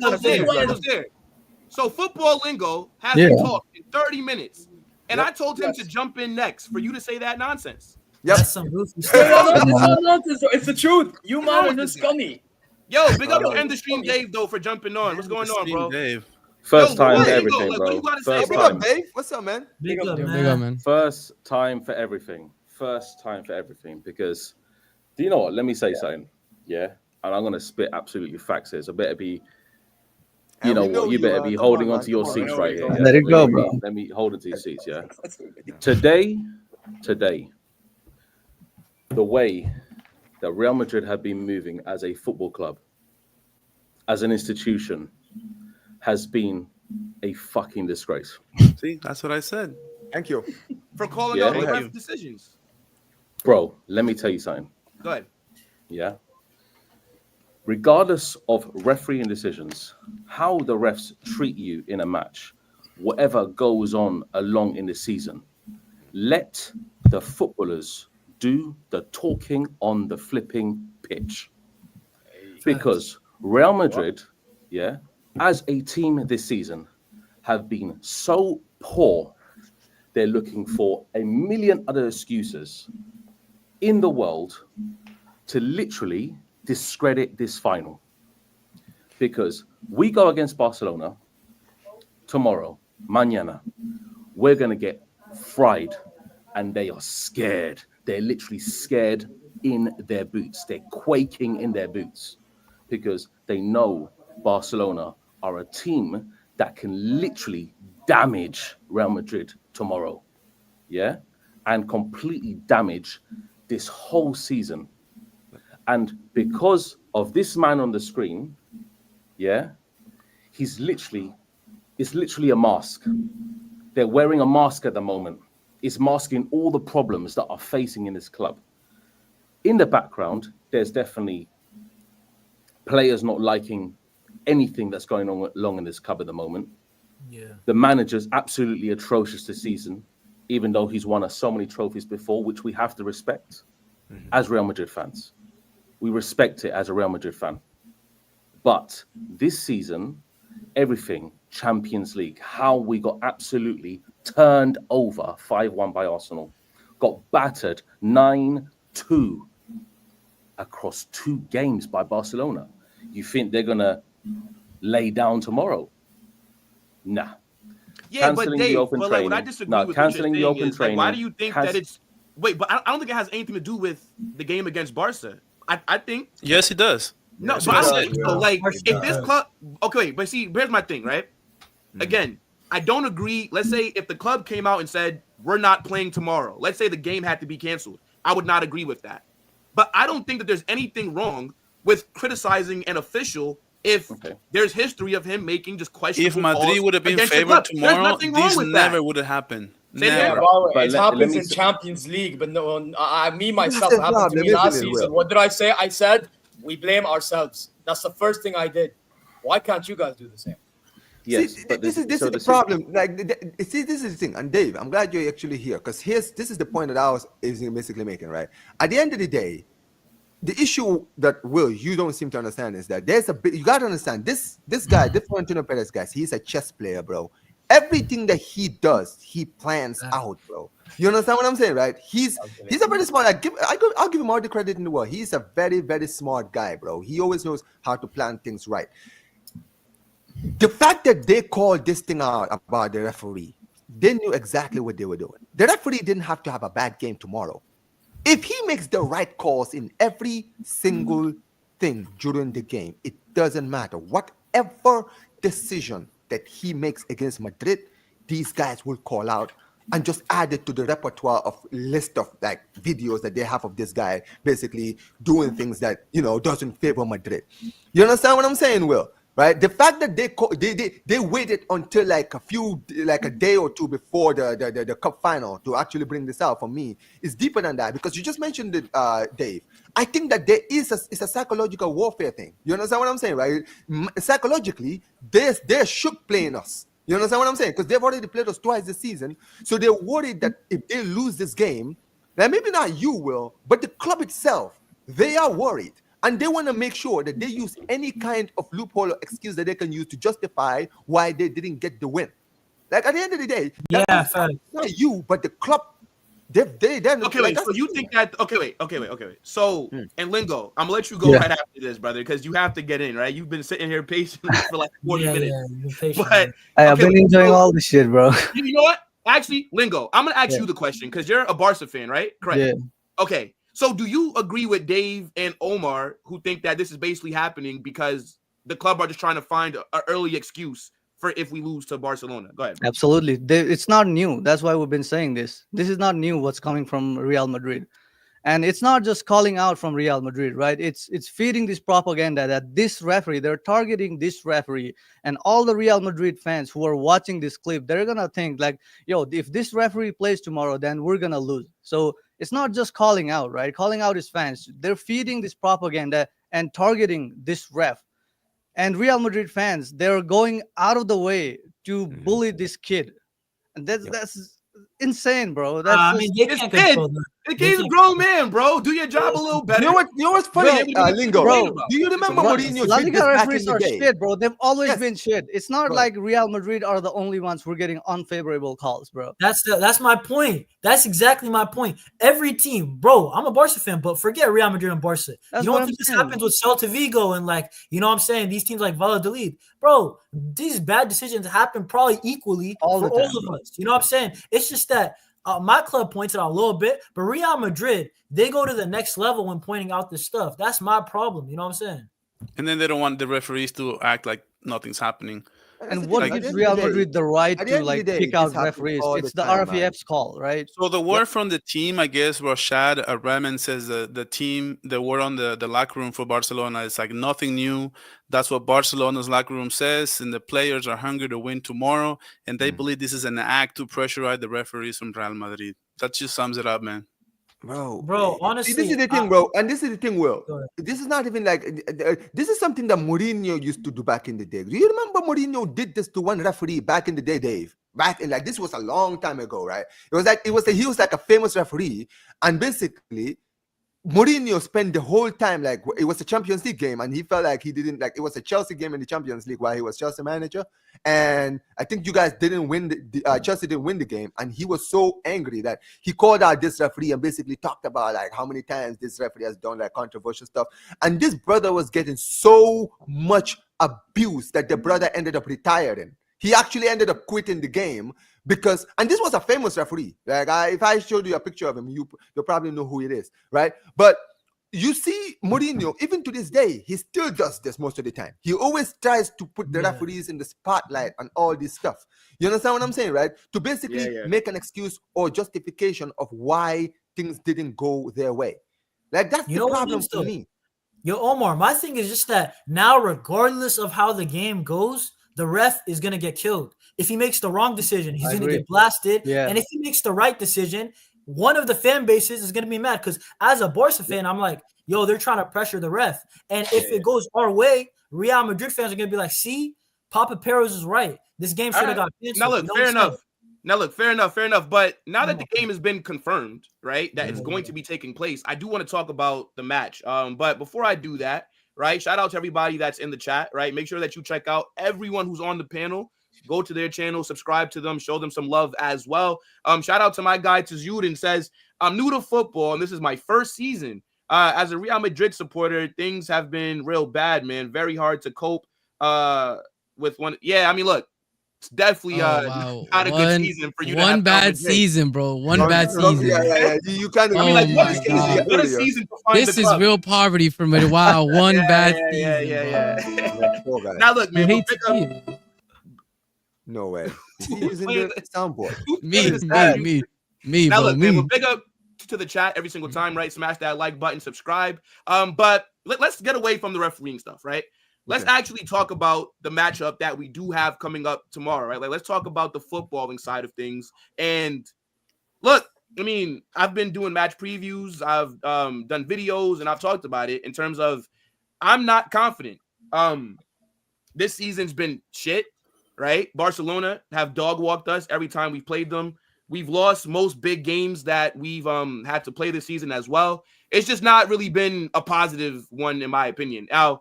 So football lingo has been talked in 30 minutes. And I told him to jump in next for you to say that nonsense. Yep. That's some goofy stuff. It's the truth. You man are just scummy. Yo, big up to End the Stream Dave, though, for jumping on. What's going on, bro? Dave. First time for everything, bro. First time. Dave. What's up, man? Big up, man. First time for everything. Because, do you know what? Let me say something. Yeah? And I'm going to spit absolutely facts here. So better be... You know what? You better be holding on to your seats right here. Let it go, bro. Let me hold on to your seats, yeah? Today, the way that Real Madrid have been moving as a football club, as an institution, has been a fucking disgrace. See, that's what I said. Thank you. For calling out the ref decisions. Bro, let me tell you something. Go ahead. Yeah? Regardless of refereeing decisions, how the refs treat you in a match, whatever goes on along in the season, let the footballers do the talking on the flipping pitch. Because Real Madrid, as a team this season, have been so poor, they're looking for a million other excuses in the world to literally discredit this final, because we go against Barcelona tomorrow, mañana. We're going to get fried and they are scared. They're literally scared in their boots. They're quaking in their boots because they know Barcelona are a team that can literally damage Real Madrid tomorrow, yeah, and completely damage this whole season. And because of this man on the screen, yeah, it's literally a mask. They're wearing a mask at the moment. It's masking all the problems that are facing in this club. In the background, there's definitely players not liking anything that's going on along in this club at the moment. Yeah. The manager's absolutely atrocious this season, even though he's won us so many trophies before, which we have to respect as Real Madrid fans. We respect it as a Real Madrid fan. But this season, everything, Champions League, how we got absolutely turned over 5-1 by Arsenal, got battered 9-2 across 2 games by Barcelona. You think they're going to lay down tomorrow? Nah. Yeah, Cancelling but Dave, the open but training. like, what I disagree with cancelling what the you're open saying is, training. like, why do you think that it's... Wait, but I don't think it has anything to do with the game against Barca. I think... Yes, it does. No, Yes, but I don't it think does. so. Like, Barca if this does. club... Okay, but see, here's my thing, right? Again, I don't agree. Let's say if the club came out and said, we're not playing tomorrow. Let's say the game had to be canceled. I would not agree with that. But I don't think that there's anything wrong with criticizing an official if there's history of him making just questionable If Madrid calls would have been against the favored club. tomorrow, There's nothing wrong this with never that. would have happened. Say it again. Never. Well, But it let happens me in say- Champions League, but no, me myself the happened to problem, me last isn't it, season. Will? What did I say? I said we blame ourselves. That's the first thing I did. Why can't you guys do the same? Yes, See, but this is so the problem. Like, see, this is the thing. And Dave, I'm glad you're actually here because this is the point that I was basically making. Right at the end of the day, the issue that you don't seem to understand is that there's a bit. You got to understand this guy, this Florentino Perez guy. He's a chess player, bro. Everything that he does, he plans out, bro. You understand what I'm saying, right? He's a very smart. I'll give him all the credit in the world. He's a very, very smart guy, bro. He always knows how to plan things right. The fact that they called this thing out about the referee, they knew exactly what they were doing. The referee didn't have to have a bad game tomorrow. If he makes the right calls in every single thing during the game, it doesn't matter. Whatever decision that he makes against Madrid, these guys will call out and just add it to the repertoire of list of like videos that they have of this guy basically doing things that, doesn't favor Madrid. You understand what I'm saying, Will? Right, the fact that they waited until like a day or two before the cup final to actually bring this out for me is deeper than that, because you just mentioned it, Dave. I think that it's a psychological warfare thing. You understand what I'm saying, right? Psychologically, they're shook playing us. You understand what I'm saying? Because they've already played us twice this season, so they're worried that if they lose this game, then maybe not you will, but the club itself, they are worried. And they want to make sure that they use any kind of loophole or excuse that they can use to justify why they didn't get the win. Like, at the end of the day, that's not you, but the club. They're okay, wait. So you think that? Okay, wait. So, and Lingo, I'm gonna let you go right after this, brother, because you have to get in, right? You've been sitting here patiently for like 40 minutes. But I've been enjoying all this shit, bro. You know what? Actually, Lingo, I'm gonna ask you the question because you're a Barca fan, right? Correct. Yeah. Okay. So do you agree with Dave and Omar, who think that this is basically happening because the club are just trying to find an early excuse for if we lose to Barcelona? Go ahead. Absolutely. It's not new. That's why we've been saying this. This is not new what's coming from Real Madrid. And it's not just calling out from Real Madrid, right? It's feeding this propaganda that this referee, they're targeting this referee. And all the Real Madrid fans who are watching this clip, they're going to think like, yo, if this referee plays tomorrow, then we're going to lose. So it's not just calling out, right? Calling out his fans. They're feeding this propaganda and targeting this ref. And Real Madrid fans, they're going out of the way to bully this kid. And that's insane, bro. That's I mean, they can't control that. The kid's a grown man, bro. Do your job a little better. You know what's funny, Lingo? Bro, do you remember Mourinho La did Liga this back in referees the are day? shit, bro. They've always been shit. It's not Bro. like Real Madrid are the only ones who are getting unfavorable calls, bro. That's my point. That's exactly my point. Every team, bro. I'm a Barca fan, but forget Real Madrid and Barca. That's You what don't I'm think this saying. happens with Celta Vigo and like, you know what I'm saying? These teams like Valladolid. Bro, these bad decisions happen probably equally All for the time, all of us. You know what I'm saying? It's just that my club points it out a little bit, but Real Madrid, they go to the next level when pointing out this stuff. That's my problem. You know what I'm saying? And then they don't want the referees to act like nothing's happening. And what gives Real Madrid the right to like kick out referees? It's the RFEF's call, right? So the word from the team, I guess, Rashad Rahman says the team, the word on the locker room for Barcelona is like nothing new. That's what Barcelona's locker room says, and the players are hungry to win tomorrow, and they believe this is an act to pressurize the referees from Real Madrid. That just sums it up, man. Bro, honestly, this is the thing, bro, and this is the thing, Will. This is not even like this is something that Mourinho used to do back in the day. Do you remember Mourinho did this to one referee back in the day, Dave? Back in this was a long time ago, right? He was like a famous referee, and basically Mourinho spent the whole time it was a Champions League game, and he felt like he didn't it was a Chelsea game in the Champions League while he was Chelsea manager, and I think you guys didn't win Chelsea didn't win the game, and he was so angry that he called out this referee and basically talked about how many times this referee has done controversial stuff, and this brother was getting so much abuse that the brother ended up retiring. He actually ended up quitting the game because, and this was a famous referee. If I showed you a picture of him, you'll probably know who it is, right? But you see, Mourinho, even to this day, he still does this most of the time. He always tries to put the referees in the spotlight and all this stuff. You understand what I'm saying, right? To basically make an excuse or justification of why things didn't go their way. That's the problem to me. Yo, Omar, my thing is just that now, regardless of how the game goes, the ref is going to get killed. If he makes the wrong decision, he's going to get blasted. Yeah. And if he makes the right decision, one of the fan bases is going to be mad. Because as a Barca fan, I'm like, yo, they're trying to pressure the ref. And if it goes our way, Real Madrid fans are going to be like, see, Papa Perez is right. This game should have got canceled. Now, look, fair enough. But now that the game has been confirmed, right, that it's going to be taking place, I do want to talk about the match. But before I do that, right, shout out to everybody that's in the chat, right? Make sure that you check out everyone who's on the panel. Go to their channel, subscribe to them, show them some love as well. Shout out to my guy Tazudin, says, I'm new to football, and this is my first season. As a Real Madrid supporter, things have been real bad, man. Very hard to cope with one. Yeah, I mean, look, it's definitely not a good season for you. One bad season, bro. One bad season. Yeah. You kind of. I mean, what a season to find this is real poverty for me. Wow, one bad season. Yeah. Now look, man. No way. He's using the soundboard. Me. Now bro, look, man. We'll big up to the chat every single time, right? Smash that like button, subscribe. But let's get away from the refereeing stuff, right? Let's actually talk about the matchup that we do have coming up tomorrow, right? Let's talk about the footballing side of things. And look, I mean, I've been doing match previews. I've done videos, and I've talked about it in terms of I'm not confident. This season's been shit, right? Barcelona have dog walked us every time we've played them. We've lost most big games that we've had to play this season as well. It's just not really been a positive one, in my opinion. Now,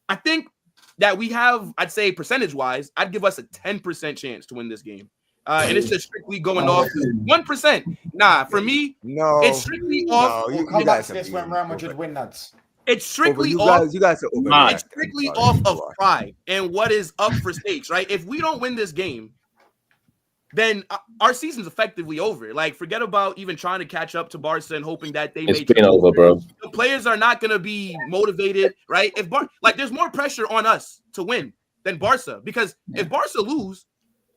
I think that we have, I'd say percentage-wise, I'd give us a 10% chance to win this game. And it's just strictly going off 1%. Nah, for me, it's strictly off. We'll come back to this when Real Madrid win that. It's strictly off. You guys are it's strictly off of pride and what is up for stakes, right? If we don't win this game, then our season's effectively over. Forget about even trying to catch up to Barca and hoping that they it's been over, bro. The players are not going to be motivated, right? If there's more pressure on us to win than Barca, because if Barca lose,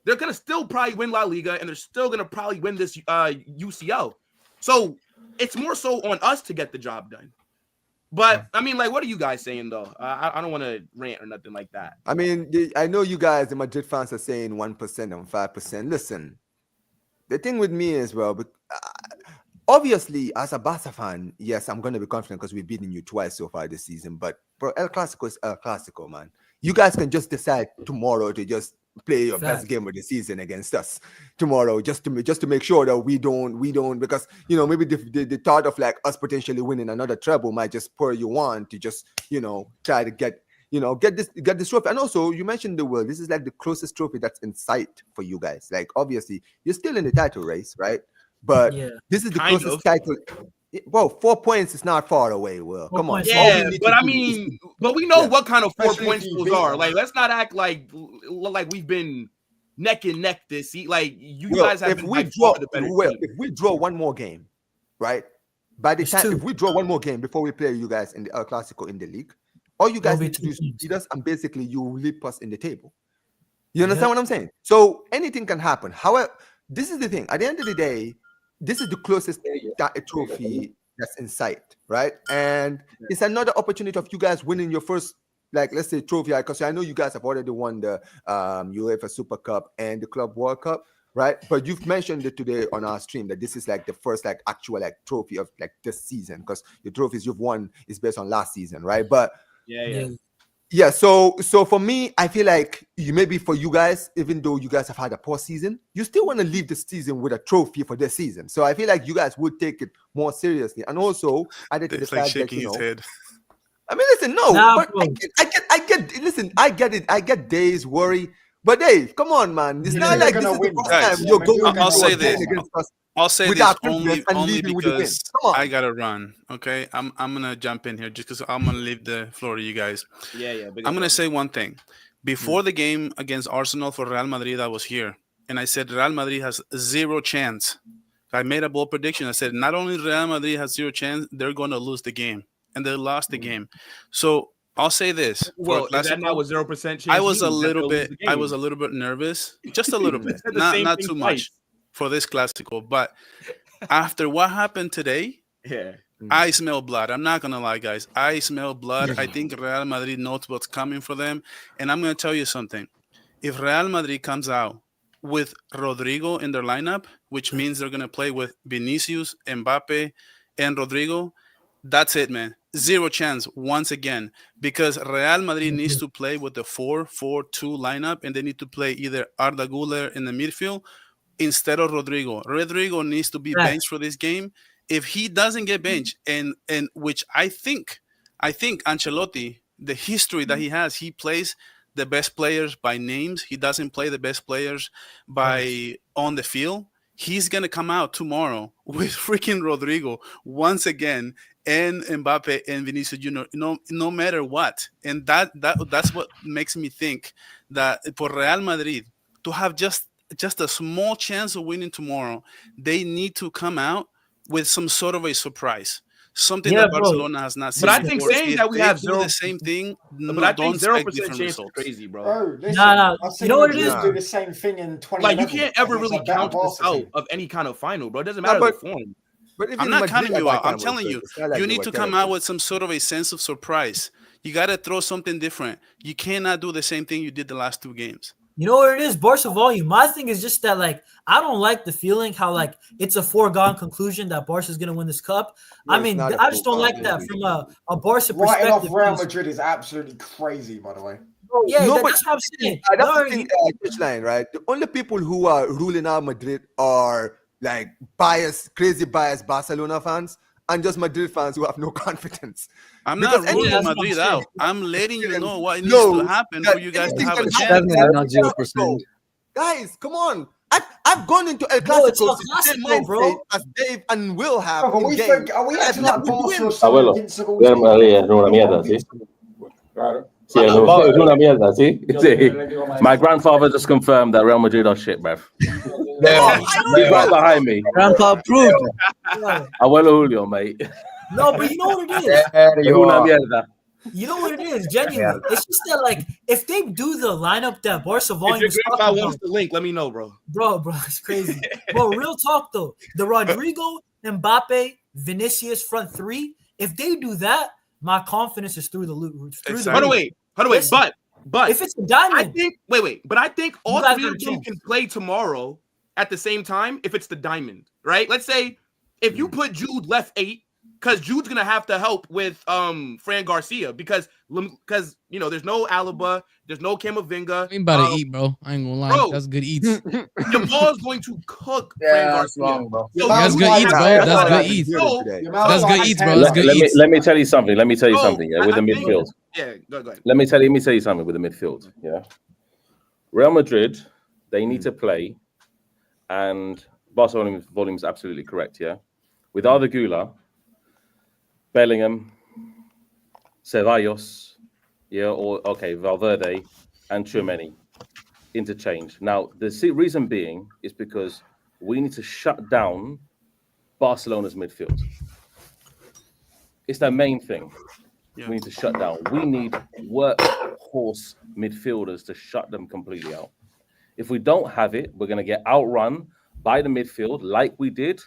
they're going to still probably win La Liga and they're still going to probably win this UCL. So it's more so on us to get the job done. But I mean, what are you guys saying though? I don't want to rant or nothing like that. I mean, I know you guys, the Madrid fans, are saying 1% and 5%. Listen, the thing with me is, well, obviously, as a Barca fan, yes, I'm going to be confident because we've beaten you twice so far this season. But bro, El Clasico is El Clasico, man. You guys can just decide tomorrow to just play your best game of the season against us tomorrow, just to make sure that we don't because maybe the thought of us potentially winning another treble might just spur you on to just try to get this trophy. And also, you mentioned the world. This is the closest trophy that's in sight for you guys. Obviously, you're still in the title race, right? But this is the closest title. Well, 4 points is not far away, Will. Come on. Yeah, but I mean, but we know what kind of 4 points those are. Let's not act like we've been neck and neck this season. Like you guys have been if we draw one more game, right? By the time if we draw one more game before we play you guys in the El Clasico in the league, all you guys need to do is beat us, and basically you leap us in the table. You understand what I'm saying? So anything can happen. However, this is the thing. At the end of the day, this is the closest trophy that's in sight, right? And it's another opportunity of you guys winning your first, like, let's say, trophy. Because I know you guys have already won the UEFA Super Cup and the Club World Cup, right? But you've mentioned it today on our stream that this is like the first like actual like trophy of like this season, because the trophies you've won is based on last season, right? But yeah. So for me, I feel like maybe for you guys, even though you guys have had a poor season, you still want to leave the season with a trophy for this season. So I feel like you guys would take it more seriously. And also, added to the fact that, you know, head. I mean, listen, but I get it. I get Dave's worry. But Dave, come on, man. It's not like this is the first time you're going I'll say this. I'll say this only because I gotta run. Okay, I'm gonna jump in here just because I'm gonna leave the floor to you guys. I'm gonna say one thing. Before the game against Arsenal for Real Madrid, I was here and I said Real Madrid has zero chance. I made a bold prediction. I said not only Real Madrid has zero chance, they're going to lose the game, and they lost the game. So I'll say this. Well, is that not with 0% chance? I was a little bit nervous, just a little bit, not too much for this Clasico. But after what happened today, I smell blood. I'm not gonna lie, guys. I smell blood. I think Real Madrid knows what's coming for them, and I'm gonna tell you something. If Real Madrid comes out with Rodrigo in their lineup, which means they're gonna play with Vinicius, Mbappe, and Rodrigo, that's it, man. Zero chance once again, because Real Madrid needs to play with the 4-4-2 lineup, and they need to play either Arda Güler in the midfield instead of Rodrigo. Rodrigo needs to be benched for this game. If he doesn't get benched, and which I think Ancelotti, the history that he has, he plays the best players by names. He doesn't play the best players by on the field. He's gonna come out tomorrow with freaking Rodrigo once again, and Mbappe and Vinicius Jr. No matter what, and that's what makes me think that for Real Madrid to have just a small chance of winning tomorrow, they need to come out with some sort of a surprise, something that Barcelona has not seen. But I think saying that we have the same thing, but I think 0% chance is crazy, bro. Nah. You know what it is? Do the same thing in 20. Like you can't ever really count this out of any kind of final, bro. It doesn't matter the form. But I'm not counting you out. I'm telling you, you need to come out with some sort of a sense of surprise. You got to throw something different. You cannot do the same thing you did the last two games. You know what it is? Barca volume. My thing is just that, like, I don't like the feeling how, like, it's a foregone conclusion that Barca is going to win this cup. I mean, I just don't like that from a Barca perspective. Writing off Real Madrid is absolutely crazy, by the way. Yeah, that's what I'm saying. That's the thing, touchline, right? The only people who are ruling out Madrid are like crazy biased Barcelona fans and just Madrid fans who have no confidence. I'm not ruling Madrid out. I'm letting you know what needs to happen for you guys to have a chance. Not 0%. Guys, come on. I've gone into El Clasico bro, as Dave and Will have. Are we acting like Barca? Abuelo, Real Madrid es una mierda, ¿sí? Claro. Sí, es una mierda, ¿sí? Sí. My grandfather just confirmed that Real Madrid are shit, bruv. He's right behind me. Grandpa approved. Abuelo Julio, mate. No, but you know what it is? Es una mierda. You know what it is, genuinely. It's just that, like, if they do the lineup that Barca volume is talking about, wants the link, let me know, bro. Bro, it's crazy. Bro, real talk though. The Rodrigo, Mbappe, Vinicius front three. If they do that, my confidence is through the roof. Hold on, wait. But if it's a diamond, I think all three of them can play tomorrow at the same time. If it's the diamond, right? Let's say if you put Jude left 8. Because Jude's gonna have to help with Fran Garcia because you know there's no Alaba, there's no Camavinga. I'm about to eat, bro. I ain't gonna lie. Bro, that's good eats. Jamal's going to cook Fran Garcia. Wrong, bro. That's good eats, bro. That's good eats. That's good eats, bro. That's good eats. Let me tell you something. Yeah, with the midfield. Yeah, go ahead. Let me tell you something with the midfield. Yeah, Real Madrid, they need to play, and Barcelona volume is absolutely correct. Yeah, with Arda Güler, Bellingham, Ceballos, Valverde, and Tchouaméni. interchange. Now, the reason being is because we need to shut down Barcelona's midfield. It's the main thing. We need to shut down. We need workhorse midfielders to shut them completely out. If we don't have it, we're going to get outrun by the midfield like we did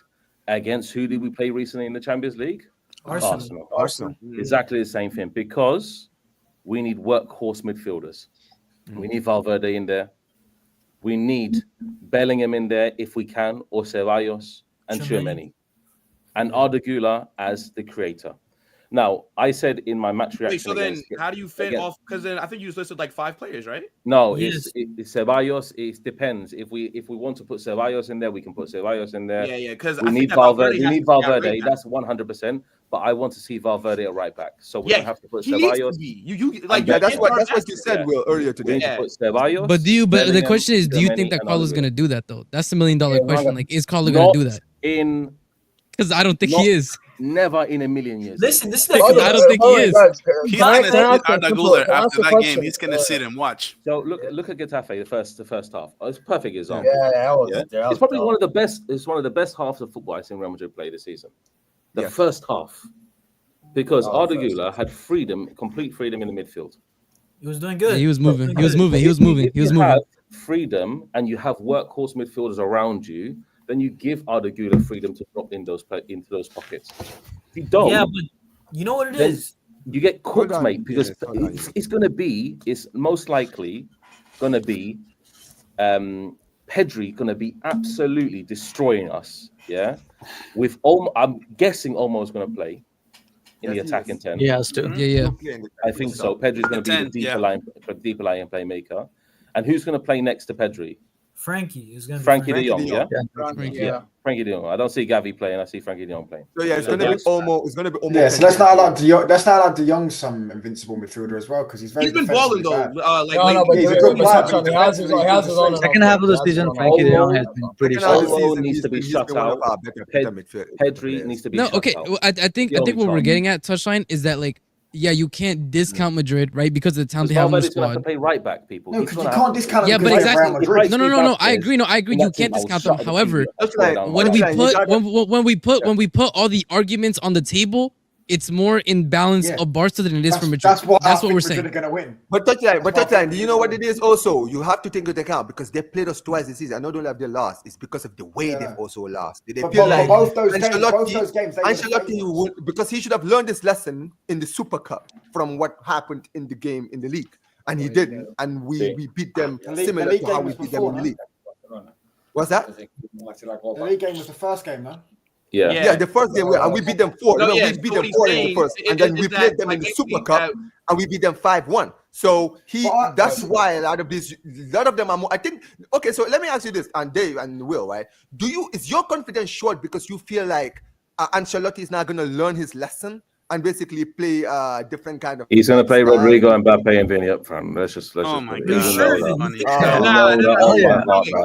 against who did we play recently in the Champions League? Arsenal. Exactly the same thing, because we need workhorse midfielders. We need Valverde in there. We need Bellingham in there if we can, or Ceballos and Tchouaméni. And Arda Güler as the creator. Now, I said in my match reaction. So then, how do you fit off? Because then I think you just listed like 5 players, right? No, it's Ceballos. It depends. If we want to put Ceballos in there, we can put Ceballos in there. Yeah. Because we need Valverde. We need Valverde. That's 100%. But I want to see Valverde at right back. So we're gonna have to put Ceballos. That's what you said, Will, earlier today. We need to put Ceballos. But the question is, do you think that Carlo's gonna do that though? That's the $1 million question. Like, is Carlo gonna do that? Because I don't think he is. Never in a million years. Listen, this is I don't think he is. He's gonna sit Arda Güler after that game. He's gonna sit and watch. So look at Getafe, the first half. Oh, it's a perfect example. It's probably one of the best. It's one of the best halves of football I've seen Real Madrid play this season. The first half, because Arda Güler had complete freedom in the midfield. He was doing good. Yeah, he was moving. He was moving. Have freedom, and you have workhorse midfielders around you. Then you give Arda Güler freedom to drop into those pockets. If you don't, but you know what it is. You get cooked, mate, because it's most likely going to be Pedri going to be absolutely destroying us. Yeah, with I'm guessing Olmo's going to play in the attacking 10. He has to. Yeah. I think so. Pedri's going to be the deeper line playmaker, and who's going to play next to Pedri? Frankie is going to be Frankie de Jong, Frankie de Jong. I don't see Gavi playing. I see Frankie de Jong playing. So it's going to be Olmo. It's going to be Olmo. Yeah, so let's not allow De Jong some invincible midfielder as well, because he's been balling though. But he's a good player. He has his own. Second half of the season, Frankie de Jong has been pretty solid. Olmo needs to be shut out. Pedri needs to be shut out. Well, I think what we're getting at, Touchline, is that like, yeah, you can't discount Madrid, right? Because of the talent they have in the squad. Have to play right back, people. No, because you can't discount them. Yeah, but exactly. No. I agree. No, I agree. You can't discount them. However, when we put all the arguments on the table, it's more in balance of Barca than it is for Madrid. That's what we're saying. Gonna win. But touchline, do you know what it is? Also, you have to take into account, because they played us twice this season. I know don't have their loss. It's because of the way they've also lost. They feel like both those games, Ancelotti would, because he should have learned this lesson in the Super Cup from what happened in the game in the league, and he didn't. And we beat them similar to how we beat them in the league. What's that? The league game was the first game, no? Yeah, the first game we beat them 4. We beat them 4 in the first, and then we played them in the Super Cup, and we beat them 5-1. So that's why a lot of them are more. I think. Okay, so let me ask you this, and Dave and Will, right? Is your confidence short because you feel like Ancelotti is not going to learn his lesson and basically play different kind of? He's going to play Rodrigo, Mbappe, and Vinny up front. Let's just. My God!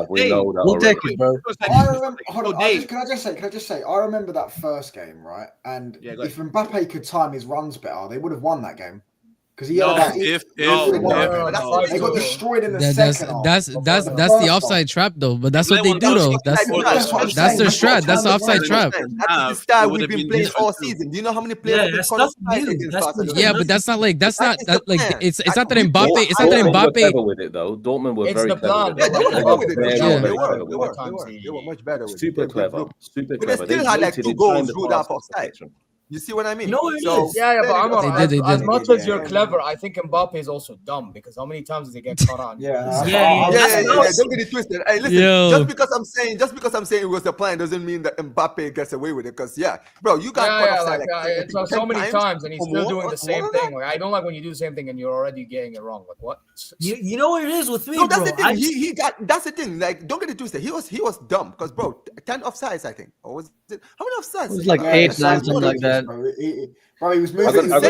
We know that. We'll take it, bro. I remember. Hold on, can I just say? I remember that first game, right? And if Mbappe could time his runs better, they would have won that game. Because they got destroyed in the second. That's the offside trap though. But that's what they do though. That's their strat. That's the offside trap. That's the style we've been playing all season. Do you know how many players have been Yeah, but that's not like it's not that Mbappe. It's not that Mbappe. Clever with it though. Dortmund were very clever with it. They were much better with it. Super clever. But they still had like 2 goals ruled out offside. You see what I mean? You know what it is? Yeah, but I'm as much as you're clever, I think Mbappe is also dumb, because how many times does he get caught on? Yeah. Don't get it twisted. Hey, listen. Just because I'm saying it was the plan doesn't mean that Mbappe gets away with it. Because bro, you got caught offside so many times, and he's still doing the same thing. Like, I don't like when you do the same thing and you're already getting it wrong. Like what? You know what it is with me, that's bro. The thing. That's the thing. Like, don't get it twisted. He was dumb because, bro, 10 offsides, I think. Or was it? How many offsides? It was like 8, 9, something like that. Bro, he was moving. I've got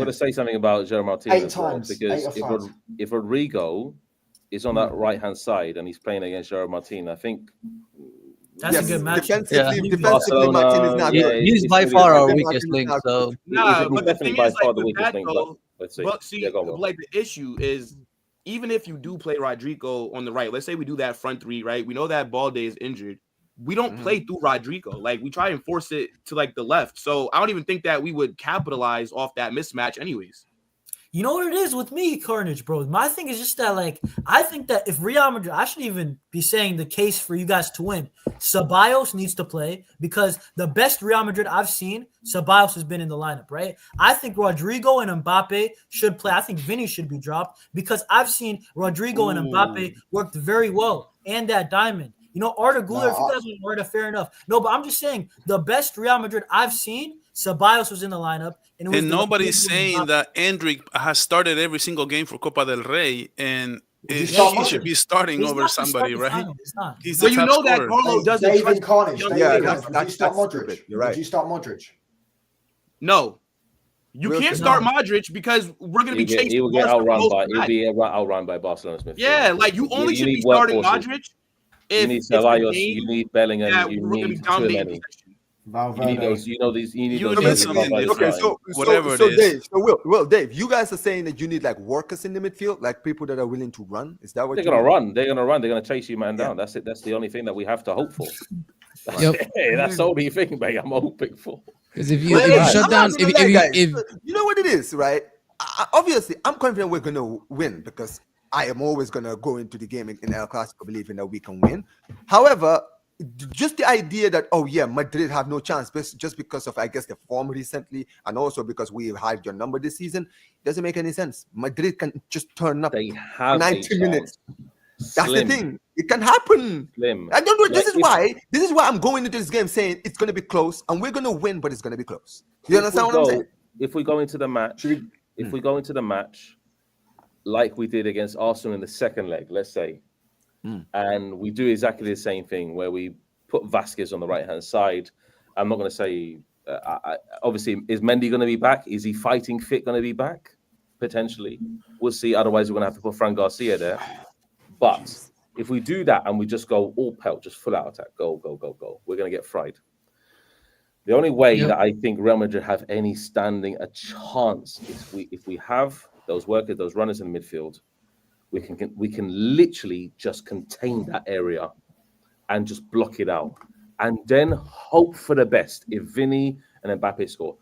to say something about Gerard Martinez because if Rodrigo is on that right hand side and he's playing against Gerard Martinez, I think that's a good match. Defensively, Martinez is not good. He's by far our weakest link. So but definitely by far the weakest link. Let's see. Like the issue is even if you do play Rodrigo on the right, let's say we do that front three, right? We know that Balde is injured. We don't play through Rodrigo. Like, we try and force it to, like, the left. So I don't even think that we would capitalize off that mismatch anyways. You know what it is with me, Carnage, bro? My thing is just that, like, I think that if Real Madrid, I should even be saying the case for you guys to win. Ceballos needs to play because the best Real Madrid I've seen, Ceballos has been in the lineup, right? I think Rodrigo and Mbappe should play. I think Vinny should be dropped because I've seen Rodrigo and Mbappe worked very well and that diamond. You know, Arda Güler, if you guys want Arda, fair enough. No, but I'm just saying the best Real Madrid I've seen, Ceballos was in the lineup. And nobody's saying that Endrick has started every single game for Copa del Rey, and he should be starting over somebody, right? So you know that Carlo doesn't David Carnage. Did you start Modric? You're right. Did you start Modric? No. You can't start Modric because we're going to be chasing. He will get outrun by. He'll be outrun by Barcelona Smith. Yeah, like you only should be starting Modric. You need Ceballos, you need Bellingham, you need Tchouaméni. Valverde. You need those. You need You those. need something Okay, whatever so it is. Dave, so Dave, you guys are saying that you need like workers in the midfield, like people that are willing to run. Is that what they're gonna run? They're gonna run. They're gonna chase you man down. That's it. That's the only thing that we have to hope for. That's the only thing, mate. I'm hoping for. Because if you shut down, if you know what it is, right? Obviously, I'm confident we're gonna win because I am always gonna go into the game in El Clasico believing that we can win. However, just the idea that Madrid have no chance just because of I guess the form recently and also because we had your number this season doesn't make any sense. Madrid can just turn up. They have 90 minutes. That's the thing. It can happen. I don't know. This is why I'm going into this game saying it's going to be close and we're going to win, but it's going to be close. You understand what I'm saying? If we go into the match, like we did against Arsenal in the second leg, let's say, and we do exactly the same thing where we put Vasquez on the right-hand side. I'm not going to say, obviously, is Mendy going to be back? Is he fighting fit going to be back? Potentially. We'll see. Otherwise, we're going to have to put Fran Garcia there. But if we do that and we just go all pelt, just full out attack, go, we're going to get fried. The only way that I think Real Madrid have any a chance is if we have those workers, those runners in the midfield, we can literally just contain that area and just block it out. And then hope for the best if Vinny and Mbappe score.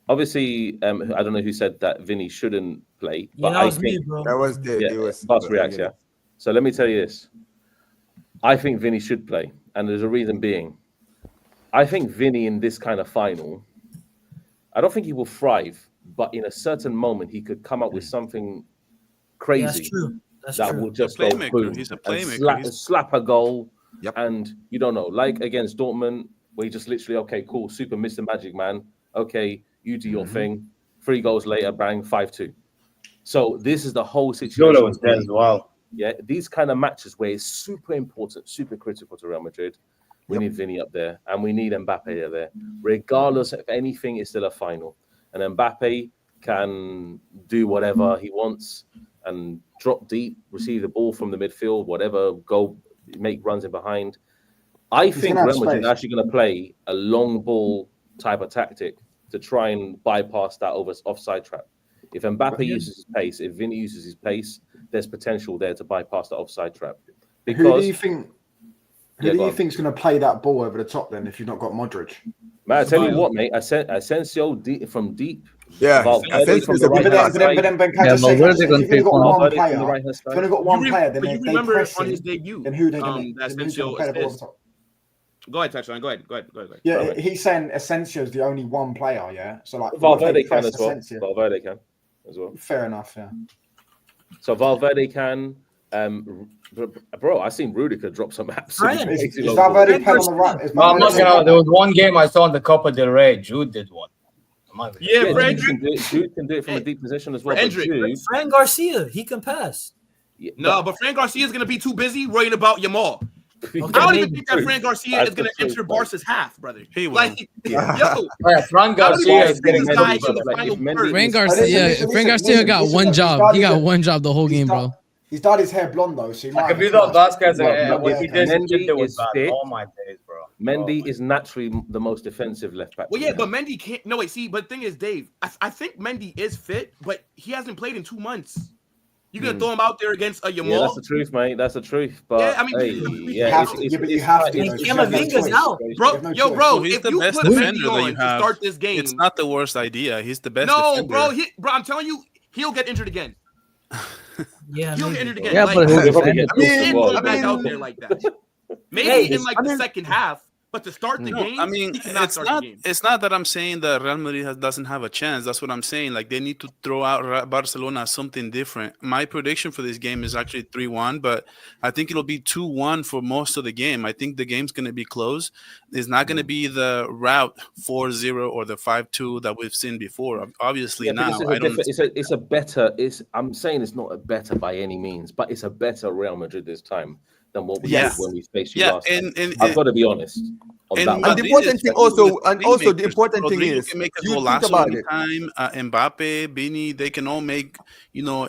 Obviously, I don't know who said that Vinny shouldn't play. But that was me, bro. That was the fast reaction. Yeah. So let me tell you this. I think Vinny should play. And there's a reason being. I think Vinny in this kind of final, I don't think he will thrive. But in a certain moment, he could come up with something crazy. That's true. That will just go boom. He's a playmaker. Slap a goal. Yep. And you don't know, like against Dortmund, where he just literally, okay, cool, super Mr. Magic Man. Okay, you do your thing. 3 goals later, bang, 5-2. So this is the whole situation. Jolo was there as well. Yeah, these kind of matches where it's super important, super critical to Real Madrid. We need Vinny up there, and we need Mbappe there. Regardless of anything, it's still a final. And Mbappe can do whatever he wants and drop deep, receive the ball from the midfield, whatever, go make runs in behind. I think Real Madrid are actually going to play a long ball type of tactic to try and bypass that offside trap. If Mbappe uses his pace, if Vinny uses his pace, there's potential there to bypass the offside trap. Because, who do you think? Who do you think's going to play that ball over the top then? If you've not got Modric, man, I tell you what, mate. Asensio from deep. Yeah, Asensio's a good player. But where are they going to pick one player? If you've only got one player, then they press on his debut. Then who they going to play the ball over the top? Go ahead, Touchline. Go ahead. Yeah, he's saying Asensio's the only one player. Yeah, so like Valverde can as well. Valverde can as well. Fair enough. Yeah. So Valverde can. Bro, I seen Rudiger drop some absolutely crazy. Is Valverde playing on the right? I'm not gonna. There was one game I saw in the Copa del Rey. Jude did one. Jude can do it from a deep position as well. Fran Garcia, he can pass. But Fran Garcia is going to be too busy worrying about Yamal. I don't even think that Fran Garcia is going to enter Barca's half, brother. He will. Fran Garcia is getting Fran Garcia got one job. He got one job the whole game, bro. He's dyed his hair blonde though, so he might. Vasquez, what he did was bad. All my days, bro. Mendy is naturally the most defensive left back. Well, yeah, but Mendy can't. No, wait, see, but the thing is, Dave, I think Mendy is fit, but he hasn't played in 2 months. You gonna throw him out there against a Yamal? Yeah, that's the truth, mate. That's the truth. But yeah, I mean, hey, you have to. Camavinga's out, bro. He's if the you best put defender Mendy that on you to have. start this game, It's not the worst idea. He's the best. No, defender. bro. I'm telling you, he'll get injured again. Yeah, he'll get injured again. Yeah, like, but you who can't go back out there like that. Maybe in like the second half. But to start the game, I mean, it's not that I'm saying that Real Madrid doesn't have a chance. That's what I'm saying. Like, they need to throw out Barcelona as something different. My prediction for this game is actually 3-1, but I think it'll be 2-1 for most of the game. I think the game's going to be close. It's not going to be the route 4-0 or the 5-2 that we've seen before. Obviously, now I'm saying it's not a better by any means, but it's a better Real Madrid this time than what we did when we faced you last time. I've got to be honest. And the important thing the important thing is, can make a goal last time. Mbappe, Vini, they can all make, all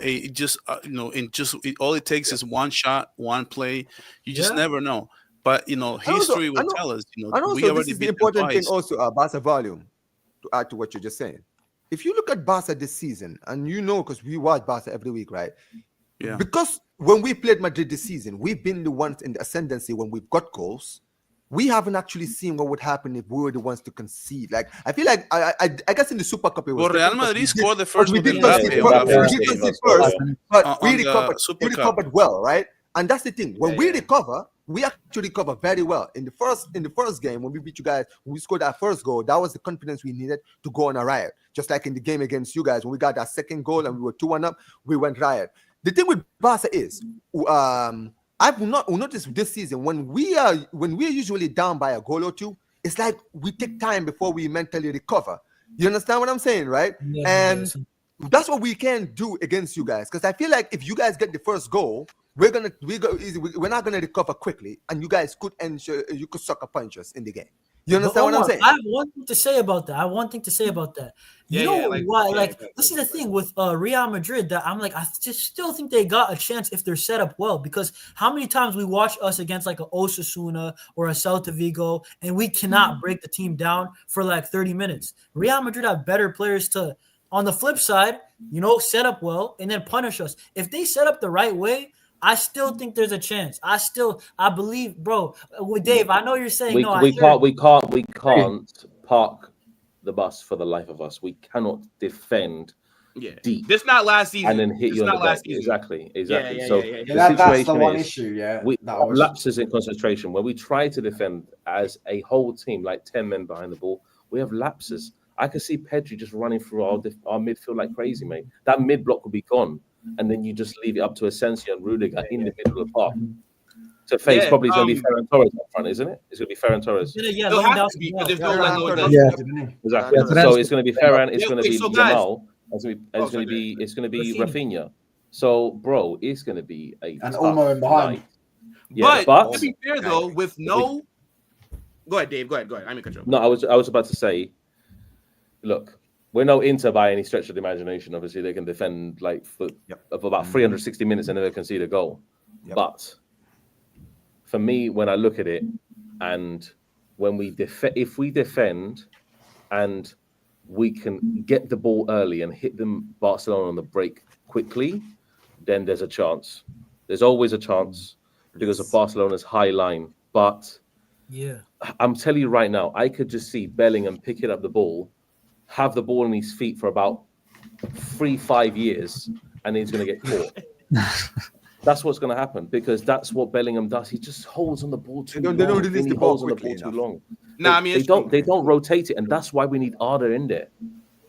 it takes is one shot, one play. You just never know. But history will tell us. And also, this is the important thing also, Barca volume, to add to what you're just saying. If you look at Barca this season, and because we watch Barca every week, right? Yeah. Because when we played Madrid this season, we've been the ones in the ascendancy when we've got goals. We haven't actually seen what would happen if we were the ones to concede. Like, I feel like I guess in the Super Cup it was. Well, Real Madrid scored the first. We did concede first, but we recovered well, right? And that's the thing. When we recover, we actually recover very well. In the first game when we beat you guys, when we scored our first goal, that was the confidence we needed to go on a riot. Just like in the game against you guys, when we got that second goal and we were 2-1 up, we went riot. The thing with Barca is, I've noticed this season when we're usually down by a goal or two, it's like we take time before we mentally recover. You understand what I'm saying, right? Yeah, and that's what we can do against you guys. Because I feel like if you guys get the first goal, we're not gonna recover quickly, and you guys could sucker punch us in the game. You understand what I'm saying? I have one thing to say about that. You know why? This is the thing with Real Madrid that I'm like, I just still think they got a chance if they're set up well. Because how many times we watch us against like a Osasuna or a Celta Vigo, and we cannot break the team down for like 30 minutes. Real Madrid have better players to, on the flip side, set up well and then punish us. If they set up the right way, I still think there's a chance. I believe, bro. With Dave, I know you're saying we can't park the bus for the life of us. We cannot defend deep. This not last season. And then hit you on the back. Exactly. That's the one issue. We have lapses in concentration where we try to defend as a whole team, like 10 men behind the ball. We have lapses. I can see Pedri just running through our midfield like crazy, mate. That mid block will be gone. And then you just leave it up to Asensio and Rudiger in the middle of the park. To face probably it's going to be Ferran Torres up front, isn't it? It's going to be Ferran Torres. Exactly. So it's going to be Ferran. It's going to be Yamal. It's going to be Rafinha. So, bro, it's going to be a and Olmo in behind. Yeah, but to be fair though, with no. Go ahead, Dave. Go ahead. I'm in control. No, I was about to say, look. We're no Inter by any stretch of the imagination. Obviously, they can defend for about 360 minutes and never concede a goal. Yep. But for me, when I look at it, and when if we defend and we can get the ball early and hit them Barcelona on the break quickly, then there's a chance. There's always a chance because of Barcelona's high line. But I'm telling you right now, I could just see Bellingham picking up the ball, have the ball in his feet for about 3-5 years, and he's going to get caught. That's what's going to happen because that's what Bellingham does. He just holds on the ball too long. They don't release the ball quickly enough. Too long. They don't rotate it, and that's why we need Arda in there.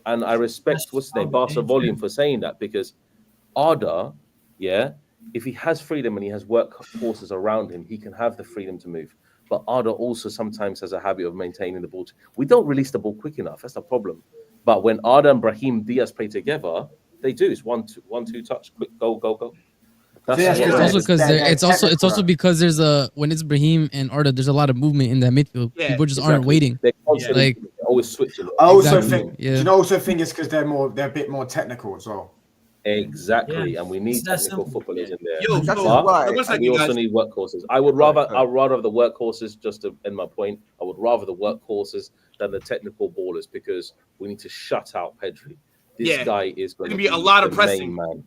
And I respect Barca Volume for saying that because Arda, if he has freedom and he has workhorses around him, he can have the freedom to move. But Arda also sometimes has a habit of maintaining the ball. We don't release the ball quick enough. That's the problem. But when Arda and Brahim Diaz play together, they do. It's 1-2 touch, quick, go. It's also because there's when it's Brahim and Arda, there's a lot of movement in that midfield. People just aren't waiting. They're always switching. I also think. Do you also think it's because they're a bit more technical as well? Exactly, and we need technical footballers in there. We also need workhorses. I would rather have the workhorses, just to end my point. I would rather the workhorses than the technical ballers because we need to shut out Pedri. This guy is going to be a lot of pressing, man.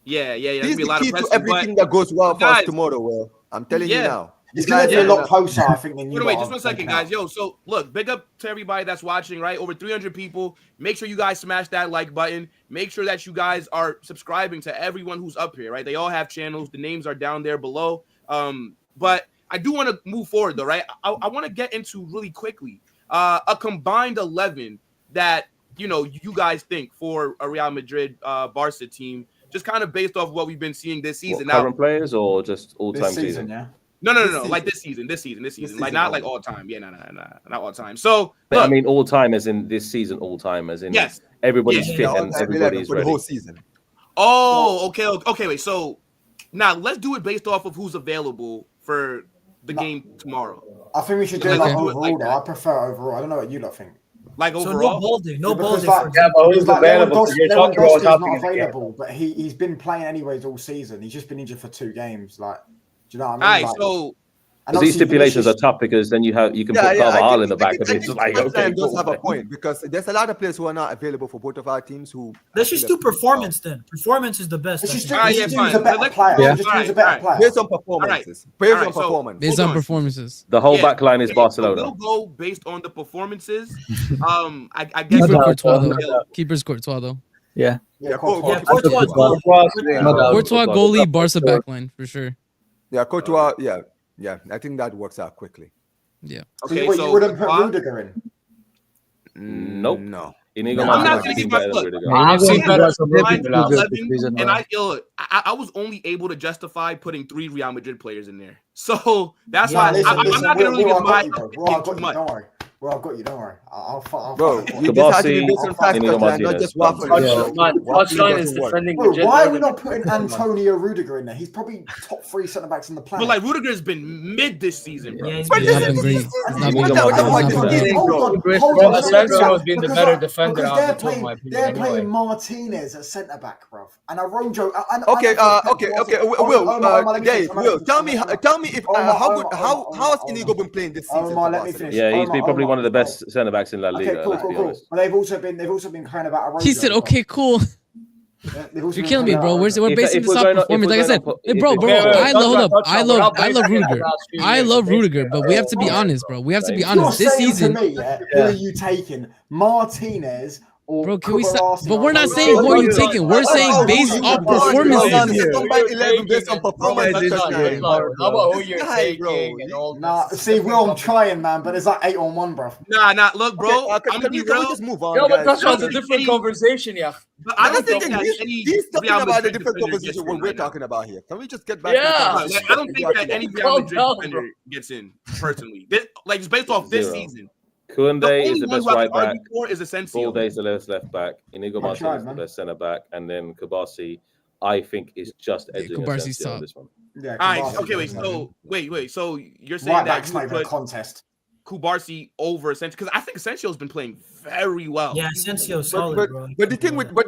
Yeah. There's He's be a the lot key of to pressing, everything that goes well for us guys, tomorrow, Will. I'm telling you now. It's going to be a lot closer, I think, than you Wait, just 1 second, guys. Yo, so look, big up to everybody that's watching, right? Over 300 people. Make sure you guys smash that like button. Make sure that you guys are subscribing to everyone who's up here, right? They all have channels. The names are down there below. But I do want to move forward, though, right? I want to get into really quickly a combined 11 that, you guys think for a Real Madrid Barca team, just kind of based off what we've been seeing this season. Current players or just all-time season? Yeah. No. Like this season. Like not like all time. Yeah, no, not all time. So, but I mean, all time as in this season, all time as in yes, everybody's fit and everybody's for ready. the whole season. Oh, okay. Wait. So now let's do it based off of who's available for the game tomorrow. I think we should do it like overall. Though. I prefer overall. I don't know what you lot think. Like overall, no bolding. But who's available? You're talking about what's happening not available, but he's been playing anyways all season. He's just been injured for 2 games. Like, do you know what I mean? All right, so these stipulations are tough because then you can put Carvajal in the back of it. It's like, okay, does have a point because there's a lot of players who are not available for both of our teams. Let's just do performance then. Performance is the best. Let's just use a better player. Based on performances. Based on performances. The whole back line is Barcelona. We'll go based on the performances. I guess Keeper's Courtois though. Yeah. Courtois goalie, Barca backline for sure. Yeah, Courtois. Yeah, I think that works out quickly. Yeah. Okay, so you wouldn't put Rudiger in? Nope. No. I'm not going to give my look. I was only able to justify putting 3 Real Madrid players in there. So that's why I'm not going to really give my too much. Don't worry. Well, I've got you. Don't worry. Bro, this has to be based on facts, not just waffling. Touchline is defending. Why are we not putting Antonio Rudiger in there? He's probably top 3 centre backs in the planet. But like Rudiger has been mid this season, bro. He's Asensio has been the better defender out of the two, in my opinion. They're playing Martinez at centre back, bro, and Arojo. Okay. Will, tell me if how has Inigo been playing this season? Let me finish. Yeah, he's been probably one of the best centre backs in La Liga. Cool. But they've also been crying about Arojo. He said, "Okay, cool." You're killing me, bro. We're basing this off performance. Like I said, I love Rudiger, but we have to be honest, bro. We have to be honest. This season, who are you taking, Martinez? Bro, can we stop? But we're not saying who are you taking. We're saying based on performances. Based on performances. How about who you're taking and all that? See, Will, I'm trying, man, but it's like 8 on 1, bro. Nah. Look, bro. I'm gonna be real. Just move on. Yeah, but that's a different conversation, yeah. But I don't think that he's talking about a different conversation what we're talking about here. Can we just get back? Yeah. I don't think that any Real Madrid defender gets in personally. Like it's based off this season. Koundé is the best right back. Is Asensio. Balde is the left back. Inigo Martinez is the best centre back, and then Kabasi, I think, is just edging Asensio on this one. Yeah. All right. Okay. Wait. So you're saying that you would put contest Kubarsi over Asensio because I think Asensio's been playing very well. Yeah, Asensio's solid, bro. But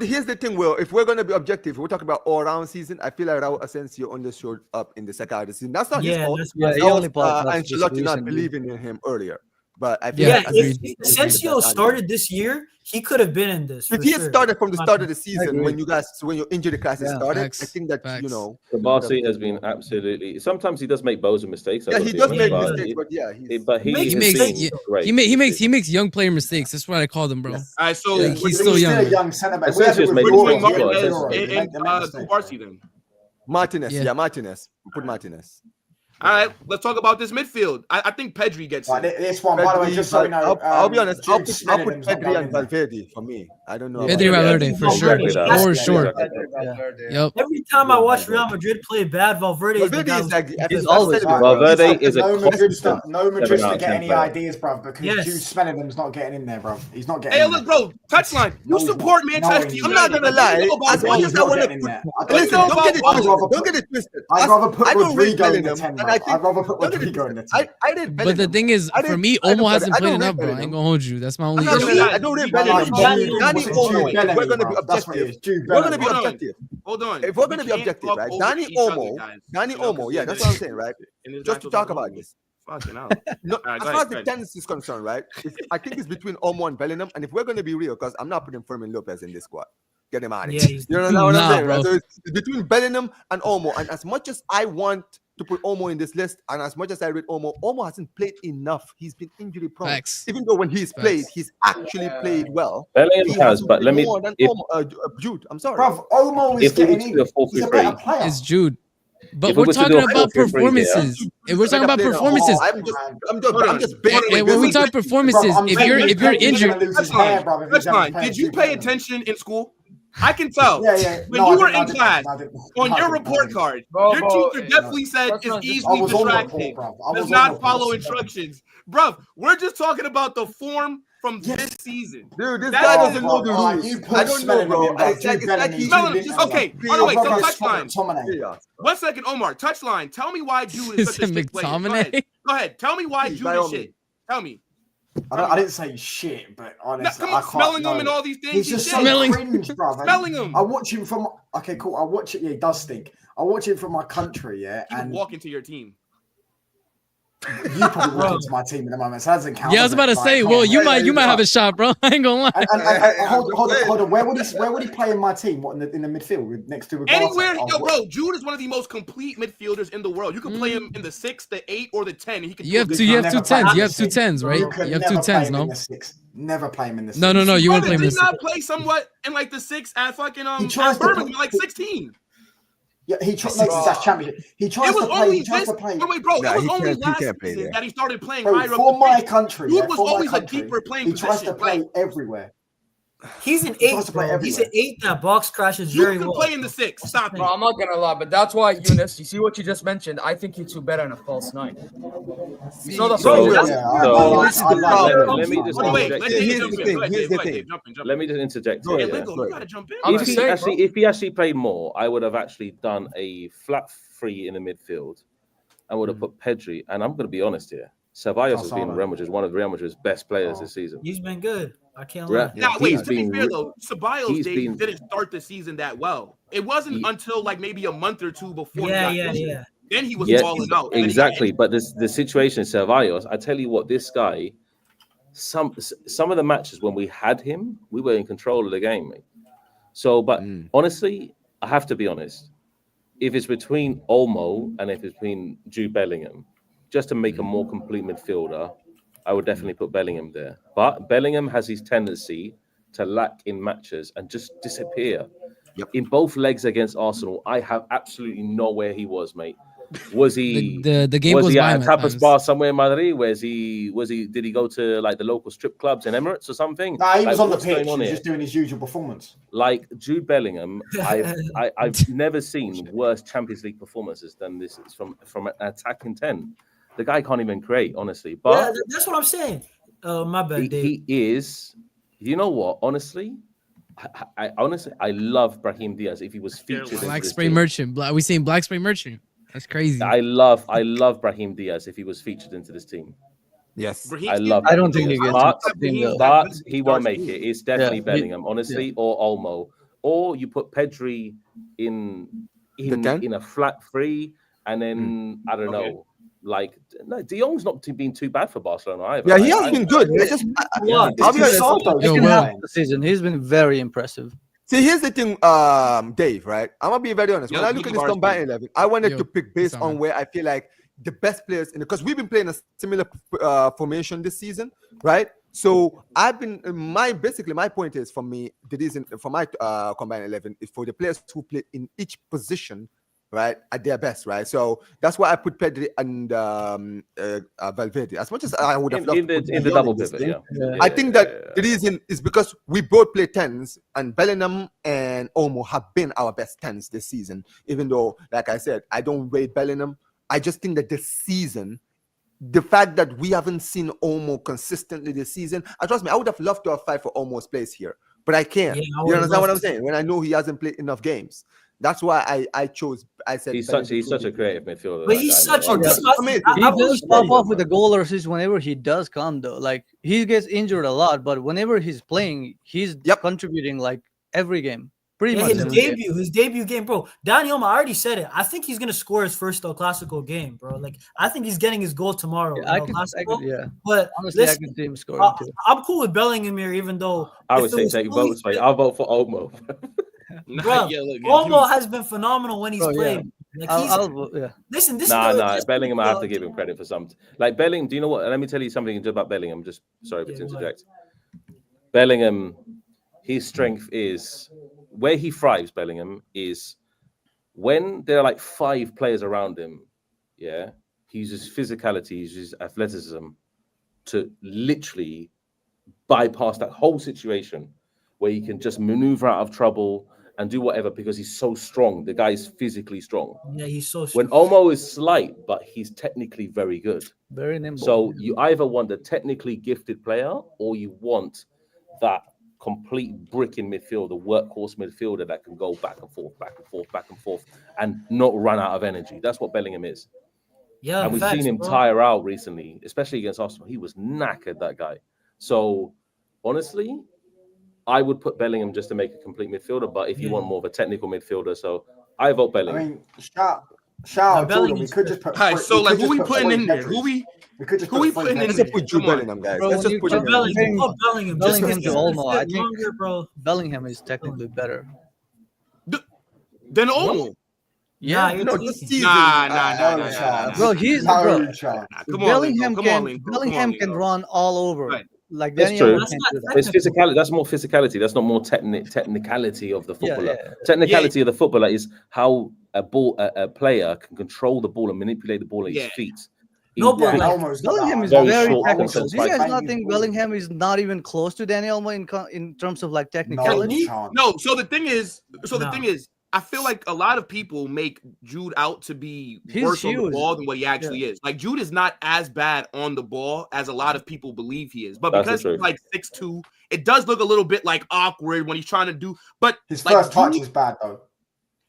here's the thing, Will. If we're gonna be objective, we're talking about all-round season. I feel like Raul Asensio only showed up in the second half of the season. That's not his fault. He only Ancelotti not believing in him earlier. But I feel if Asensio started this year, he could have been in this. If he had started from the start of the season, when your injury crisis started, I think that Kabasi has been absolutely. Sometimes he does make Boza mistakes. Yeah, he does make mistakes, but he makes young player mistakes. That's what I call them, bro. Yes. All right, so he's still young. A young center back. Kubarsi then. Martinez, Martinez. Put Martinez. All right, let's talk about this midfield. I think Pedri gets it. This one, by the way, just so you know, I'll be honest. I'll put Pedri and Valverde for me. I don't know. Pedri Valverde for sure. For sure. Yep. Every time I watch Real Madrid play bad, Valverde is always. Valverde is a no Madrid to get any ideas, bro, because Jude Smellingham's not getting in there, bro. He's not getting. Hey, look, bro, touchline. You support Manchester United. I'm not gonna lie. As much as I want to put, listen, don't get it twisted. I'd rather put Rodrigo in the 10. I'd rather put Rodrigo in the 10. But the thing is, for me, Olmo hasn't played enough, bro. I ain't gonna hold you. That's my only issue. I don't rate Bellingham. We're going to be objective. We're going to be objective. Hold on. If we're going to be objective, right? Dani Olmo, yeah, that's what I'm saying, right? Just to talk about this. Fucking hell. As far as the tennis is concerned, right? I think it's between Olmo and Bellingham. And if we're going to be real, because I'm not putting Fermin Lopez in this squad. get him out of Yeah, here. he's- You know what I'm saying? bro. Right? So it's between Bellingham and Olmo. And as much as I want to put Olmo in this list, and as much as I read Olmo hasn't played enough. He's been injury prone. Facts. Even though when he's played, he's actually played well. Bellingham He has, hasn't but played let me. more than If, Jude. I'm sorry. Bruv, Olmo is if we were getting to do in. a 4-3-3, He's a better player. It's Jude. But If we we're were to talking do a about 4-3-3 here- performances. If we're talking about performances, I'm just baiting. when we talk performances, I'm if saying you're he's gonna injured, lose his hair, bruv, if he's ever Touchline. playing Did you Jude pay Bellingham. attention in school? I can tell. Yeah. When No, you I were didn't, I in didn't, class, I didn't. on I your didn't, I report didn't. card, Bro, your bro, teacher definitely said that's it's not just- easily I was on the distracted. report, bruv. I Does was on not the report. follow instructions. Bruv, we're just talking about the form from this season. Dude, this That's guy it. doesn't know the Alright, rules. you put I don't know, Smelling bro. in it, bruv. It's like Jude Bellingham, he's Smelling, Jude just Bellingham. okay. By the way, so I'd rather touchline. McTominay. 1 second, Omar. Touchline. Tell me why Jude is Is such a it shit player. Go ahead. McTominay? Go ahead. Tell me why Please, Jude by is all shit. means. Tell me. I didn't say shit, but No, honestly, come I on, can't. smelling him no. and all these things. He's just so Smelling- cringe, bruv. Smelling him. I watch him from. Okay, cool. I watch it. Yeah, he does stink. I watch it from my country. Yeah, He would and walk into your team. you probably walk into my team in the moment, so that doesn't count. yeah, I was does about it? to say, Like, well, come you on. might have a shot, bro. I ain't gonna lie. And hold on. Where would he play in my team? What in the midfield next to Barca? Anywhere, Oh, yo, what- bro, Jude is one of the most complete midfielders in the world. You can play him in the 6, the 8, or the 10. He can You have do a two. good You job. have two Never play tens. him You in have the two six. tens, right? You could You have never two play tens, him no? in the 6. Never play him in the 6. No. You won't Brother, play him in did the not play somewhat in like the 6 at fucking He tries at to Birmingham, play- like 16. Yeah, he tries. No, that's championship. He tries It was to play. only He tries this. to play. Wait, bro. Nah, It was he only can't last play season there. that he started playing Bro, higher up for the my pitch. country, Jude yeah, was for my always a country, keeper playing he tries to position. play Like, everywhere. He's an He tries 8, to play bro. He's an everywhere. 8 that box crashes you very can well. play in the 6. Stop Bro, it. I'm not gonna lie, but that's why Eunice. You see what you just mentioned? I think you two better in a false 9. It's not a So- false. Yeah, That's- I so- like- this is I the like problem. it. Let me just Oh, wait, interject let here. Dave Here's jump the in. thing, Go ahead, here's Dave. the Go ahead, thing. Dave. Jump in. Let me just interject Go here. Yeah, ahead. Lingo, you gotta jump in. I'm If just he saying, actually, bro. if he actually played more, I would have actually done a flat 3 in the midfield. I would have put Pedri, and I'm going to be honest here. Ceballos has been Calzado. one of Real Madrid's best players this season. He's been good. I can't Re- lie. Yeah, Now, wait, he's to be been fair re- though, Ceballos he's Dave been- didn't start the season that well. It wasn't until like maybe a month or two before Yeah, he got injured. yeah. Then he was Yeah, balling out. and then he got exactly. injured. But the situation is Ceballos. I tell you what, this guy, some of the matches when we had him, we were in control of the game, mate. So, but honestly, I have to be honest. If it's between Olmo and if it's between Jude Bellingham, just to make a more complete midfielder, I would definitely put Bellingham there. But Bellingham has his tendency to lack in matches and just disappear. Yep. In both legs against Arsenal, I have absolutely know where he was, mate. Was he The game was goes he by at him a at tapas times. bar somewhere in Madrid? Did he go to like the local strip clubs in Emirates or something? Nah, he was Like, on the what's going pitch. He on was here? just doing his usual performance. Like Jude Bellingham, I've never seen worse Champions League performances than this. It's from an attacking 10. The guy can't even create, honestly. Yeah, But that's what I'm saying. Oh, my bad, Dave. he is. You know what? Honestly, I love Brahim Diaz if he was featured. in Black this Spray team. Merchant. Are we saying Black Spray Merchant? That's crazy. I love Brahim Diaz if he was featured into this team. Yes. Brahim- I love. I don't think he gets But, top team, though. but he won't make it. It's definitely Yeah, Bellingham, honestly, or Olmo, or you put Pedri in The 10? in a flat 3, and then I don't know. Like, no, De Jong's not been too bad for Barcelona either. Yeah, he has been good. I'll be honest. Yo, Second Will. half of the season, he's been very impressive. See, here's the thing, Dave, right? I'm gonna be very honest. When Yo, I look at this Barca. combined 11, I wanted Yo, to pick based sorry. on where I feel like the best players in because we've been playing a similar formation this season, right? So I've been my point is for me the reason for my combined 11 is for the players who play in each position, right, at their best, right? So that's why I put Pedri and Valverde. As much as I would have loved in to put the Dion double in this pivot, thing, yeah. I think that the reason is because we both play 10s and Bellingham and Olmo have been our best 10s this season. Even though, like I said, I don't rate Bellingham. I just think that this season, the fact that we haven't seen Olmo consistently this season, trust me, I would have loved to have fight for Olmo's place here, but I can't. Yeah, I You would've understand what I'm loved to. saying? When I know he hasn't played enough games. That's why I said He's Bellingham such a could be- creative midfielder. But that he's guy, such man. a that's disgusting. amazing. He does pop off with a goal or assist whenever he does come, though. Like, he gets injured a lot, but whenever he's playing, he's Yep. contributing like every game. Pretty much. His debut game, bro. Dani Olmo, I already said it. I think he's gonna score his first El Clasico game, bro. Like I think he's getting his goal tomorrow. Yeah, But honestly, listen, I can see him scoring too. I'm cool with Bellingham here, even though I would say take votes, mate. I'll vote for Olmo. Bro, Olmo has been phenomenal when he's played. Like listen, this Bellingham, I have to give him credit for some. Like Bellingham, do you know what? Let me tell you something about Bellingham. Just sorry to interject. Bellingham, his strength is where he thrives. Bellingham is when there are like 5 players around him. Yeah, he uses physicality, he uses athleticism to literally bypass that whole situation where he can just maneuver out of trouble and do whatever because he's so strong. The guy is physically strong. Yeah, he's so strong. When Olmo is slight, but he's technically very good. Very nimble. So you either want the technically gifted player or you want that complete brick in midfield, the workhorse midfielder that can go back and forth, and not run out of energy. That's what Bellingham is. Yeah, and we've seen him tire out recently, especially against Arsenal. He was knackered, that guy. So honestly, I would put Bellingham just to make a complete midfielder, but if you want more of a technical midfielder, so I vote Bellingham. I mean, shout out Jordan. We could just put. All right, so like, who we putting in there? Who we putting in there? Let's put Jude Bellingham, guys. Bro, Let's just put Bellingham to Olmo. I think Bellingham is technically better than Olmo. Yeah, this season. Nah. Bro, he's Come on, Bellingham can run all over. Right. Like that's true. It's physicality. That's more physicality. That's not more technicality of the footballer. Technicality of the footballer is how a player can control the ball and manipulate the ball at his feet. No, but Bellingham is very technical. Do you guys not think Bellingham is not even close to Dani Olmo in terms of like technicality? No. So the thing is, I feel like a lot of people make Jude out to be worse on the ball than what he actually is. Like Jude is not as bad on the ball as a lot of people believe he is. But because he's like 6'2", it does look a little bit like awkward when he's trying to do. But his first touch is bad though.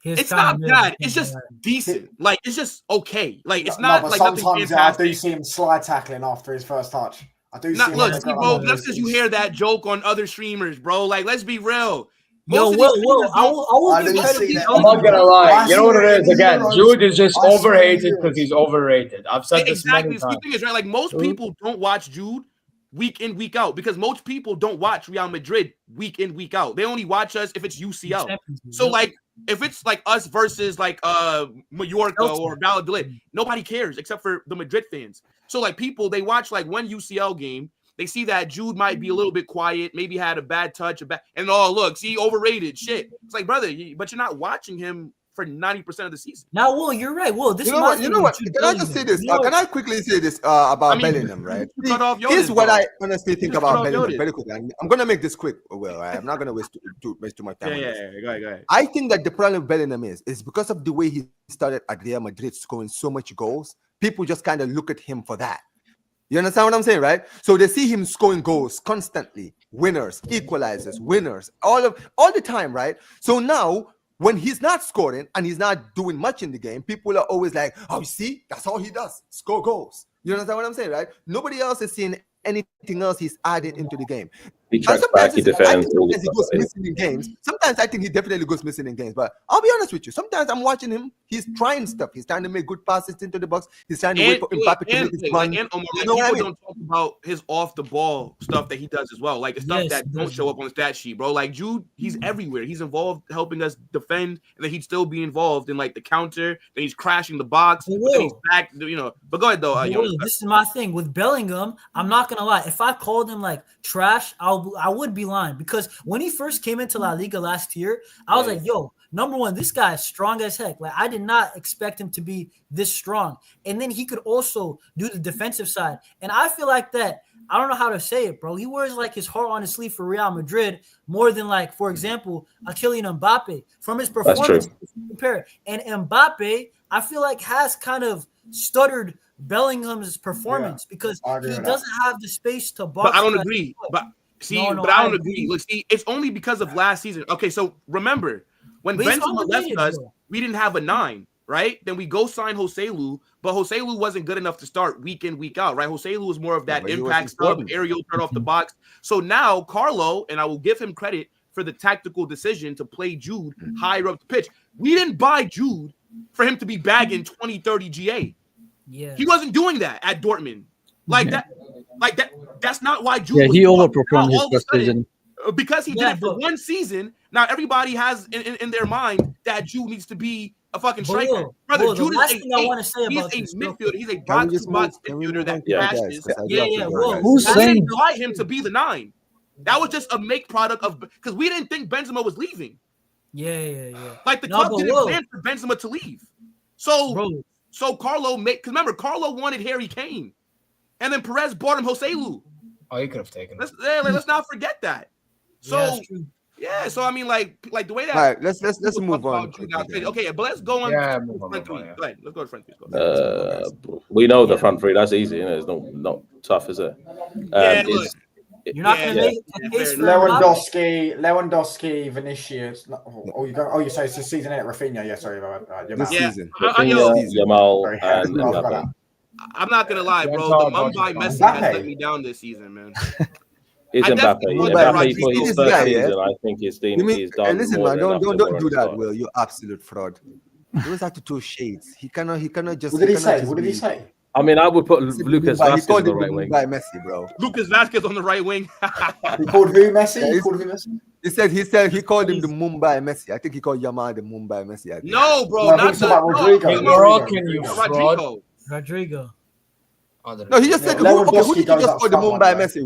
It's not bad. It's just decent. Like it's just okay. Like it's not like nothing fantastic. I do see him slide tackling after his first touch. I do see him. Look, bro, that's because you hear that joke on other streamers, bro. Like let's be real. Yo, Will, I'm not gonna lie. You know what it is? Again, Jude is just overrated because he's overrated. I've said this many times. The thing is, right? Like most people don't watch Jude week in, week out because most people don't watch Real Madrid week in, week out. They only watch us if it's UCL. So like if it's like us versus like Mallorca or Valladolid, nobody cares except for the Madrid fans. So like people, they watch like one UCL game. They see that Jude might be a little bit quiet, maybe had a bad touch, and look, see, overrated shit. It's like, brother, but you're not watching him for 90% of the season. Now, Will, you're right. Will, this you know what? Can I just say this? Can I quickly say this about Bellingham, right? Here's what I honestly think about Bellingham. Very quickly. I'm going to make this quick, Will. Right? I'm not going to waste too much time. Yeah, go ahead. I think that the problem with Bellingham is because of the way he started at Real Madrid, scoring so much goals, people just kind of look at him for that. You understand what I'm saying, right? So they see him scoring goals constantly, winners, equalizers, winners, all the time, right? So now when he's not scoring and he's not doing much in the game, people are always like, "Oh, you see, that's all he does, score goals." You understand what I'm saying, right? Nobody else is seeing anything else he's added into the game. He tracks back, he defends. Sometimes he goes missing in games. Sometimes I think he definitely goes missing in games. But I'll be honest with you. Sometimes I'm watching him. He's trying stuff. He's trying to make good passes into the box. He's trying to wait for Mbappe to make his run. People don't talk about his off-the-ball stuff that he does as well. Like the stuff that don't show up on the stat sheet, bro. Like Jude, he's everywhere. He's involved helping us defend, and then he'd still be involved in like the counter. Then he's crashing the box. Then he's back, But go ahead, though. This is my thing. With Bellingham, I'm not going to lie. If I called him like trash, I would be lying. Because when he first came into La Liga last year, I was like, yo, number one, this guy is strong as heck. Like, I did not expect him to be this strong. And then he could also do the defensive side. And I feel like that, I don't know how to say it, bro. He wears like his heart on his sleeve for Real Madrid more than like, for example, Kylian Mbappe. From his performance, compare. And Mbappe, I feel like has kind of stuttered Bellingham's performance because he doesn't have the space to box. But I don't agree. But I don't agree. Look, see, it's only because of last season. Okay, so remember when Benzema left us, we didn't have a 9, right? Then we go sign Joselu, but Joselu wasn't good enough to start week in, week out, right? Joselu was more of that impact stuff, aerial turn off the box. So now Carlo, and I will give him credit for the tactical decision to play Jude higher up the pitch. We didn't buy Jude for him to be bagging 20, 30 GA. Yeah. He wasn't doing that at Dortmund. That's not why Jude. Yeah, was he doing overperformed his first season. Because he did it for one season. Now everybody has in their mind that Jude needs to be a fucking striker. Brother, Jude is a midfielder. He's a box-to-box midfielder that crashes. Who's saying? We didn't buy him to be the 9. That was just a make product of because we didn't think Benzema was leaving. Yeah. Like the club didn't plan for Benzema to leave. So Carlo because remember Carlo wanted Harry Kane, and then Perez bought him Joselu. Oh, you could have taken it. Let's not forget that. So so I mean, like the way that. All right, let's move on. Okay, but let's go on. Front three. Go ahead. Let's go to front three. We know the front three. That's easy. It's not tough, is it? You're not going to make a case for Lewandowski, Vinicius. You say it's the season in Rafinha. Yeah, sorry about that. This season. Yamal and Mbappe. I'm not gonna lie, bro. The Mumbai Messi has let me down this season, man. It's Mbappe. Mbappe for his first season, I think he's done. Listen, man, don't do that, Will. You absolute fraud. Those are the two shades. He cannot just. What did he say? I mean, I would put Lucas Vazquez on the right wing. Messi, bro. Lucas Vazquez on the right wing. He called who Messi? He called him the Mumbai Messi. I think he called Yamal the Mumbai Messi. No, bro, not Rodrigo. Rodrigo. No, he just said, who did you just call the Mumbai Messi?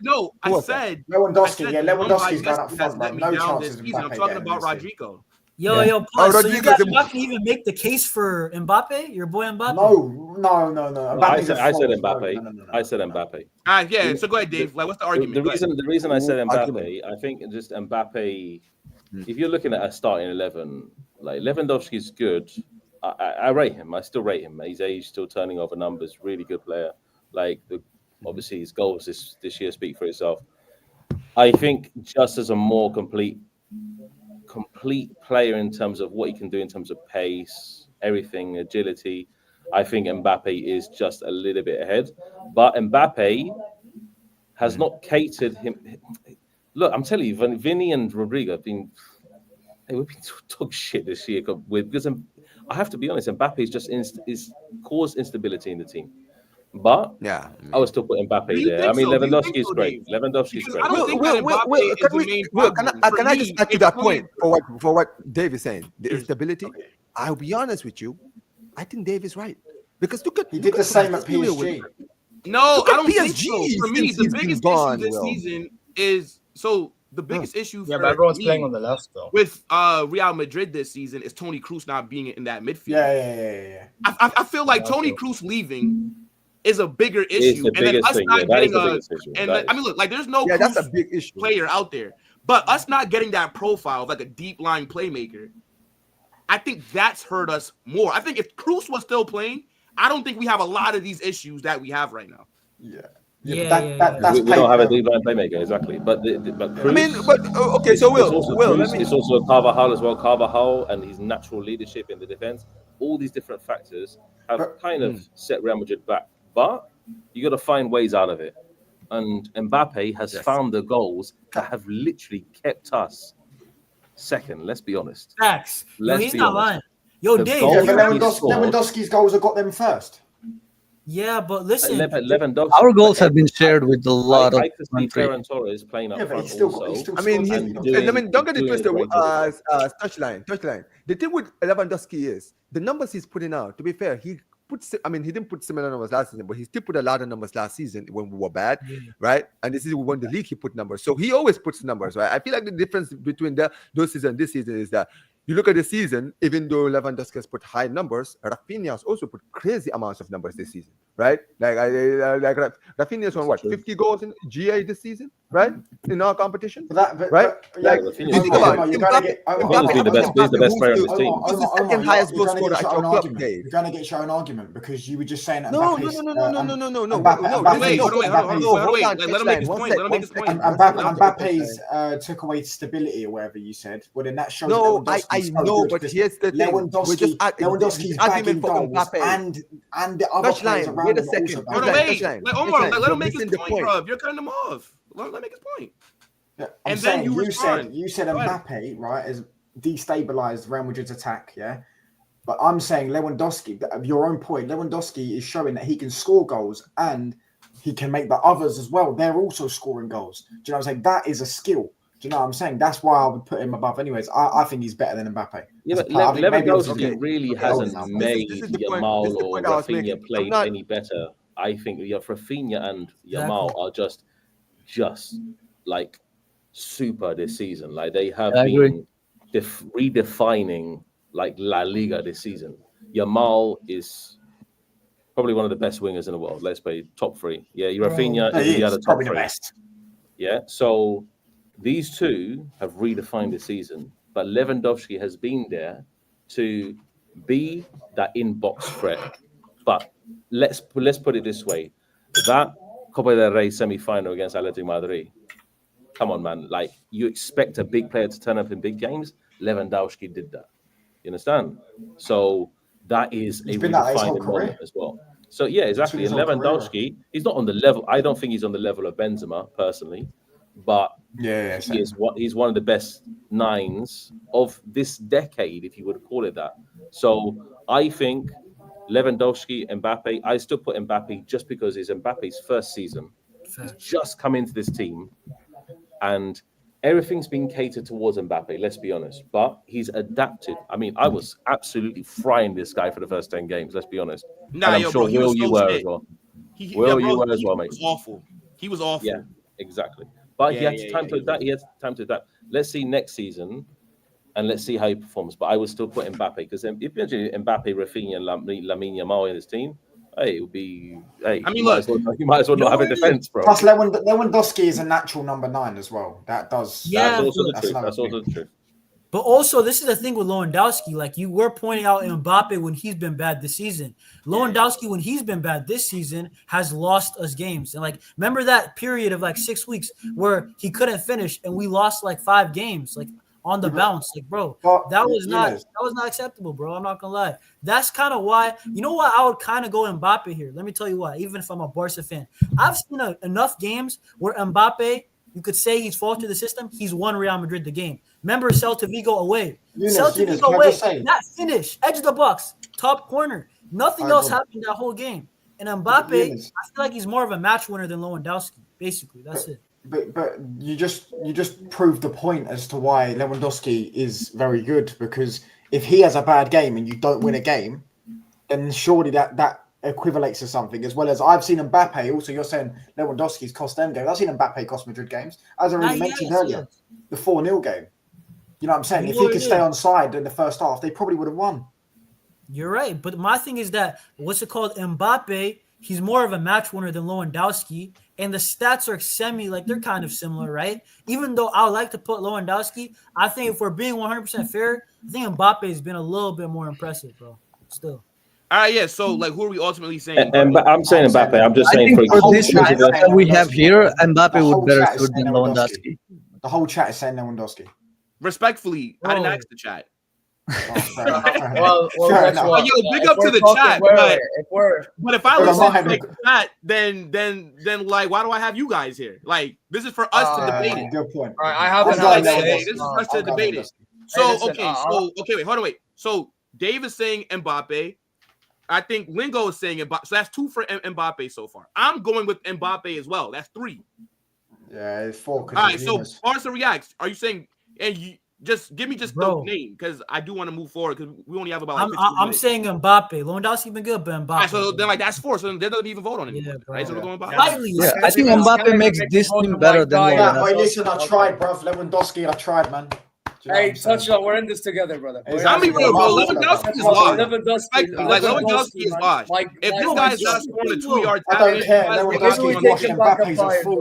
No, I said Lewandowski. Yeah, Lewandowski's going up front, man. No chances. I'm talking about Rodrigo. Yo, so you guys not can even make the case for Mbappe, your boy Mbappe? No. I said Mbappe. I said Mbappe. Yeah. So go ahead, Dave. Like, what's the argument? The reason I said Mbappe, I think just Mbappe. If you're looking at a starting 11, like Lewandowski's good. I rate him. I still rate him. His age still turning over numbers. Really good player. Like obviously his goals this year speak for itself. I think just as a more complete player in terms of what he can do in terms of pace, everything, agility, I think Mbappe is just a little bit ahead. But Mbappe has not catered him. Look, I'm telling you, Vinny and Rodrigo have been talk shit this year because I have to be honest, Mbappe is just is caused instability in the team. But I would still put Mbappe there. I mean, Lewandowski is great. Lewandowski is great. Can I just add to that point for what Dave is saying? The instability. I'll be honest with you. I think Dave is right because he did the same at PSG. No, I don't think so. For me, the biggest issue this season is the biggest issue but everyone's playing on the left though. With Real Madrid this season is Toni Kroos not being in that midfield. Yeah. I feel like Toni Kroos leaving is a bigger issue, and then us not getting I mean, look, like there's no that's a big issue player out there, but us not getting that profile of like a deep line playmaker, I think that's hurt us more. I think if Kroos was still playing, I don't think we have a lot of these issues that we have right now. We don't have a deep line playmaker, exactly. But Kroos, I mean, okay. So it's also Carvajal as well. Carvajal and his natural leadership in the defense. All these different factors have kind of set Real Madrid back. But you got to find ways out of it. And Mbappe has found the goals that have literally kept us second. Let's be honest. Facts. He's not lying. Yo, Dave. Lewandowski's goals have got them first. Yeah, but listen, Lewandowski, our goals have been shared with a lot of countries. Ferran Torres playing up front also. I mean, don't get it twisted. Touchline. The thing with Lewandowski is the numbers he's putting out. To be fair, he didn't put similar numbers last season, but he still put a lot of numbers last season when we were bad, right? And this is when we won the league, he put numbers. So he always puts numbers, right? I feel like the difference between those seasons and this season is that you look at the season, even though Lewandowski has put high numbers, Rafinha has also put crazy amounts of numbers this season, right? Like Rafinha has won what, 50 goals in GA this season, right? In our competition, right? He's the best player on this team. He's the second highest goal scorer at your club, Dave. You're going to get your own argument because you were just saying that. No. Wait. Let him make his point. Mbappe's took away stability or whatever you said. Well, then that shows. No, I know, but here's the thing. Lewandowski's bagging goals and the other players around him also. Omar, let him make his point, bro. You're cutting him off. Let him make his point. And then you said Mbappe, right, has destabilized Real Madrid's attack, yeah. But I'm saying Lewandowski, your own point, Lewandowski is showing that he can score goals and he can make the others as well. They're also scoring goals. Do you know what I'm saying? That is a skill. Do you know what I'm saying? That's why I would put him above. Anyways, I think he's better than Mbappe. Yeah, but Lewandowski really hasn't made Yamal or Rafinha played any better. I think Rafinha and Yamal are just like super this season. Like they have been redefining like La Liga this season. Yamal is probably one of the best wingers in the world. Let's say top 3. Yeah, Rafinha is the other top 3. Best. Yeah, so these two have redefined the season, but Lewandowski has been there to be that in-box threat. But let's put it this way: that Copa del Rey semi-final against Atletico Madrid. Come on, man! Like you expect a big player to turn up in big games. Lewandowski did that. You understand? So that is a redefining moment as well. So yeah, exactly. And Lewandowski, he's not on the level. I don't think he's on the level of Benzema personally, but he's one of the best 9s of this decade, if you would call it that. So I think Lewandowski, Mbappe. I still put Mbappe just because it's Mbappe's first season. He's just come into this team, and everything's been catered towards Mbappe, let's be honest. But he's adapted. I mean, I was absolutely frying this guy for the first 10 games, let's be honest. Nah, I'm sure Will, you were as well. Will, you were as well, mate. He was awful. Yeah, exactly. But he had time to adapt. He had time to adapt. Let's see next season, and let's see how he performs. But I would still put Mbappe, because if you imagine Mbappe, Rafinha, and Lamine Yamal in his team, hey, it would be. Hey, I mean, you might as well not have a defense, bro. Plus, Lewandowski is a natural number 9 as well. That does. Yeah, that's also the truth. But also, this is the thing with Lewandowski. Like you were pointing out Mbappe when he's been bad this season. Lewandowski, when he's been bad this season, has lost us games. And like, remember that period of like 6 weeks where he couldn't finish and we lost like 5 games, like on the bounce. Like, bro, that was not acceptable, bro. I'm not gonna lie. That's kind of why. You know what? I would kind of go Mbappe here. Let me tell you why. Even if I'm a Barca fan, I've seen enough games where Mbappe, you could say he's faltered the system. He's won Real Madrid the game. Remember Celta Vigo away. Celta Vigo away. That finish, edge of the box, top corner. Nothing else happened that whole game. And Mbappe, I feel like he's more of a match winner than Lewandowski. Basically, that's it. But you just proved the point as to why Lewandowski is very good, because if he has a bad game and you don't win a game, then surely that equivalates to something. As well as I've seen Mbappe. Also, you're saying Lewandowski's cost them games. I've seen Mbappe cost Madrid games, as I already mentioned earlier. The 4-0 game. You know what I'm saying? If he could stay on side in the first half, they probably would have won. You're right. But my thing is that, what's it called? Mbappe, he's more of a match winner than Lewandowski. And the stats are they're kind of similar, right? Even though I would like to put Lewandowski, I think if we're being 100% fair, I think Mbappe has been a little bit more impressive, bro. Still. All right, yeah. So, like, who are we ultimately saying? And I'm saying Mbappe. I'm just saying for this match that we have here, Mbappe would better suit than Lewandowski. The whole chat is saying Lewandowski. Respectfully, I didn't ask the chat. Well, big up to the chat. But if I listen to the chat, then like, why do I have you guys here? Like, this is for us to debate it. Good point. All right, I have an this is for us to debate it. So, wait, hold on, wait. So, Dave is saying Mbappe. I think Lingo is saying Mbappe. So that's 2 for Mbappe so far. I'm going with Mbappe as well. That's 3. Yeah, it's 4. All right, so Barca reacts. Are you saying, and you just give me the name, because I do want to move forward, because we only have about like 15 minutes. I'm saying Mbappe. Lewandowski been good, but Mbappe. Right, so then like that's 4. So they don't even vote on it. Yeah, right? So we're going Mbappe. I think Mbappe makes this team better than Lewandowski. Listen, I tried, bro. Lewandowski, I tried, man. Hey, touchdown. We're in this together, brother. I'm being real, bro. Lewandowski is lost. Lewandowski is lost. If this guy is not scoring a 2-yard tackle,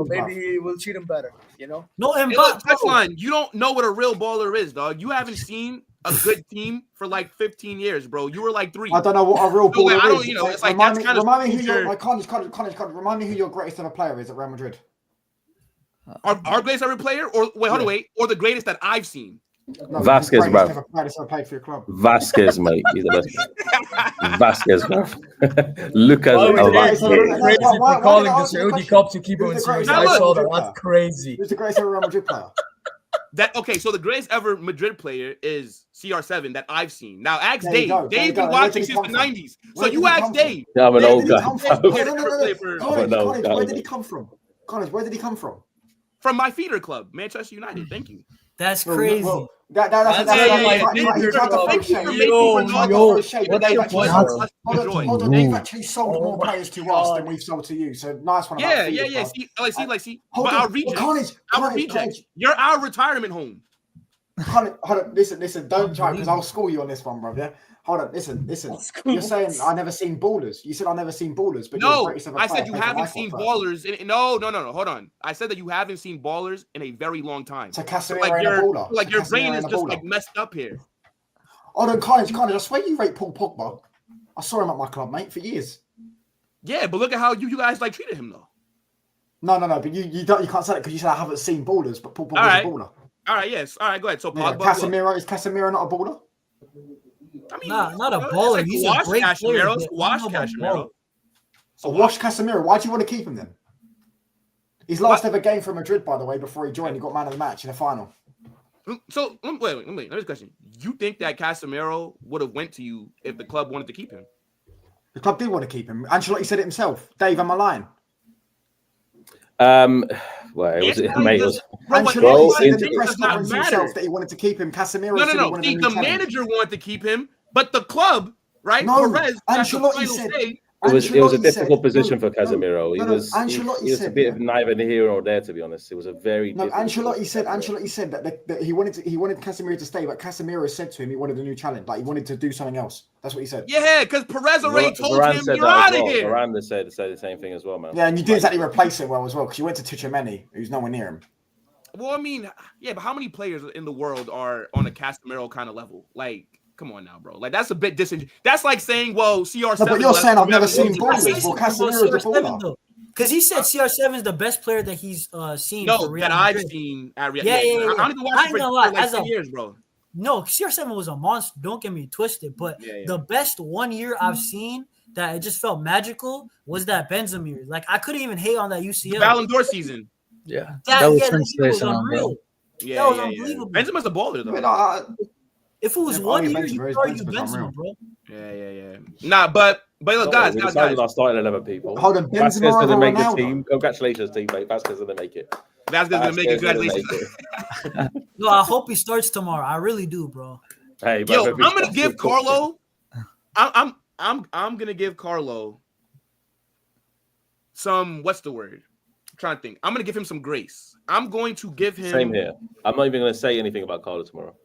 maybe we'll treat him better. You know? No, Touchline. You don't know what a real baller is, dog. You haven't seen a good team for like 15 years, bro. You were like 3. I don't know what a real baller is. You know, it's like that's kind of. Remind me who your greatest ever player is at Real Madrid. Our greatest ever player, or wait, hold on, wait, or the greatest that I've seen. No, Vasquez, he's bruv. never played for your club. Vasquez, mate. He's the best. Vasquez, bruv. Lucas Crazy for calling the Saudi Cup to keep him in Who's the series. greatest I ever saw Madrid that. player? That's crazy. Who's the greatest ever Real Madrid player? So the greatest ever Madrid player is CR7 that I've seen. Now ask There you Dave. go, Dave there been you go. watching Where did he since come the from? 90s. So Where did you he ask come Dave. from? I'm an Where old did he guy. come from? No, College, where did he come from? College, where did he come from? From my feeder club, Manchester United. Thank you. That's crazy. Well, that's he tried to throw shade. What's your point? Hold on, they've actually sold more players to us than we've sold to you. So nice one. Yeah. See. But our rejects. You're our retirement home. Hold on, listen, don't try because I'll school you on this one, bro. Yeah. Hold on, listen. You're saying I never seen ballers. You said I never seen ballers, but no, I said you haven't seen ballers. No. Hold on. I said that you haven't seen ballers in a very long time. So Casemiro ain't a baller. Like your brain is just like messed up here. Hold on, College. I swear you rate Paul Pogba. I saw him at my club, mate, for years. Yeah, but look at how you guys like treated him though. No, but you can't say that because you said I haven't seen ballers, but Paul Pogba's a baller. All right, yes. All right, go ahead. So Pogba, is Casemiro not a baller? I mean, not a baller. Like he's a great player. Squash Casemiro. So wash Casemiro. Why do you want to keep him then? His last ever game for Madrid, by the way, before he joined, he got man of the match in the final. So wait. Let me ask a question. You think that Casemiro would have went to you if the club wanted to keep him? The club did want to keep him. Ancelotti said it himself. Dave, am I lying? Well, it was, mate. It was, Ancelotti said in the press conference himself that he wanted to keep him. Casemiro. No. The manager wanted to keep him, but the club, right? No, Perez, Ancelotti said. It was a difficult position for Casemiro. He was a bit of neither here nor there, to be honest. It was a very Ancelotti said that he wanted Casemiro to stay, but Casemiro said to him he wanted a new challenge, like he wanted to do something else. That's what he said. Yeah, because Perez already told him you're out of here. Miranda said the same thing as well, man. Yeah, and you didn't exactly replace him well as well because you went to Tuchemeni, who's nowhere near him. Well, I mean, yeah, but how many players in the world are on a Casemiro kind of level? Like, come on now, bro. Like, that's a bit disingenuous. That's like saying, well, CR7. No, but you're saying I've never seen ballers. Well, Casemiro is a baller. Because he said CR7 is the best player that he's seen. No, for Real that Madrid. I've seen at Real. Yeah. I don't even watch it for like 10 years, bro. No, CR7 was a monster. Don't get me twisted. But the best 1 year I've seen that it just felt magical was that Benzema year. Like, I couldn't even hate on that UCL. Ballon d'Or season. Yeah. That was unreal. Yeah, that was unbelievable. Benzema's a baller, though. If it was 1 year, you argue Benzema, bro. Yeah. Nah, but look, guys. Our starting 11 people. Hold on, Vasquez doesn't make the team. Congratulations, teammate. Vasquez doesn't make it. Vasquez gonna make it. Congratulations. No, I hope he starts tomorrow. I really do, bro. Hey, yo, I'm gonna give Carlo. I'm gonna give Carlo some. What's the word? I'm trying to think. I'm gonna give him some grace. I'm going to give him. Same here. I'm not even gonna say anything about Carlo tomorrow.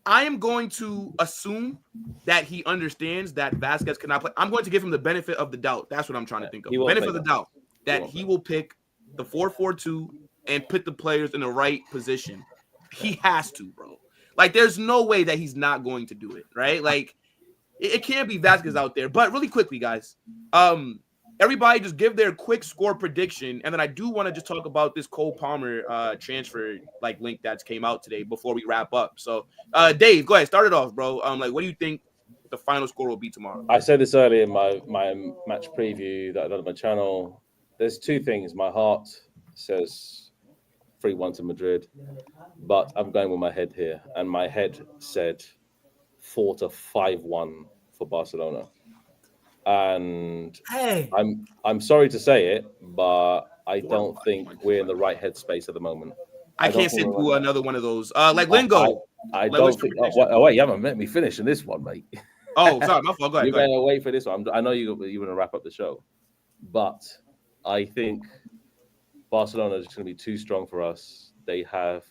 I am going to assume that he understands that Vasquez cannot play. I'm going to give him the benefit of the doubt. That's what I'm trying to think of. Benefit of the doubt that he will pick the 4-4-2 and put the players in the right position. He has to, bro. Like, there's no way that he's not going to do it, right? Like, it can't be Vasquez out there. But really quickly, guys, everybody just give their quick score prediction, and then I do want to just talk about this Cole Palmer transfer link that's came out today before we wrap up. So, Dave, go ahead, start it off, bro. What do you think the final score will be tomorrow? I said this earlier in my match preview that I done on my channel. There's two things. My heart says 3-1 to Madrid, but I'm going with my head here, and my head said 4-5-1 for Barcelona. And hey, I'm sorry to say it, but I don't think we're in the right headspace at the moment. I can't sit through another one of those. Lingo. I don't think. Oh, wait, you haven't let me finish in this one, mate. Oh, sorry, my fault. Go ahead. You're going to wait for this one. I know you're going to wrap up the show, but I think Barcelona is going to be too strong for us. They have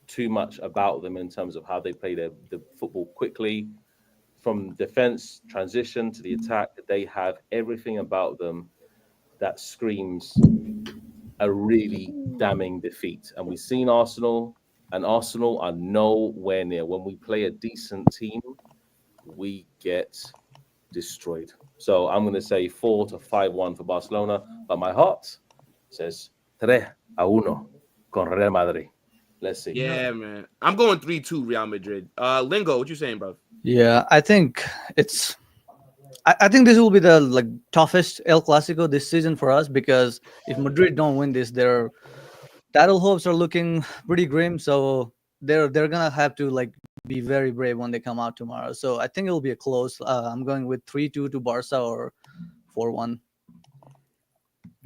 too much about them in terms of how they play the football quickly. From defense, transition to the attack, they have everything about them that screams a really damning defeat. And we've seen Arsenal, and Arsenal are nowhere near. When we play a decent team, we get destroyed. So I'm going to say 4-5-1 for Barcelona, but my heart says 3-1 con Real Madrid. Let's see. Yeah, man. I'm going 3-2 Real Madrid. Lingo, what you saying, bro? Yeah, I think it's. I think this will be the toughest El Clasico this season for us, because if Madrid don't win this, their title hopes are looking pretty grim. So they're gonna have to be very brave when they come out tomorrow. So I think it will be a close. I'm going with 3-2 to Barca or 4-1.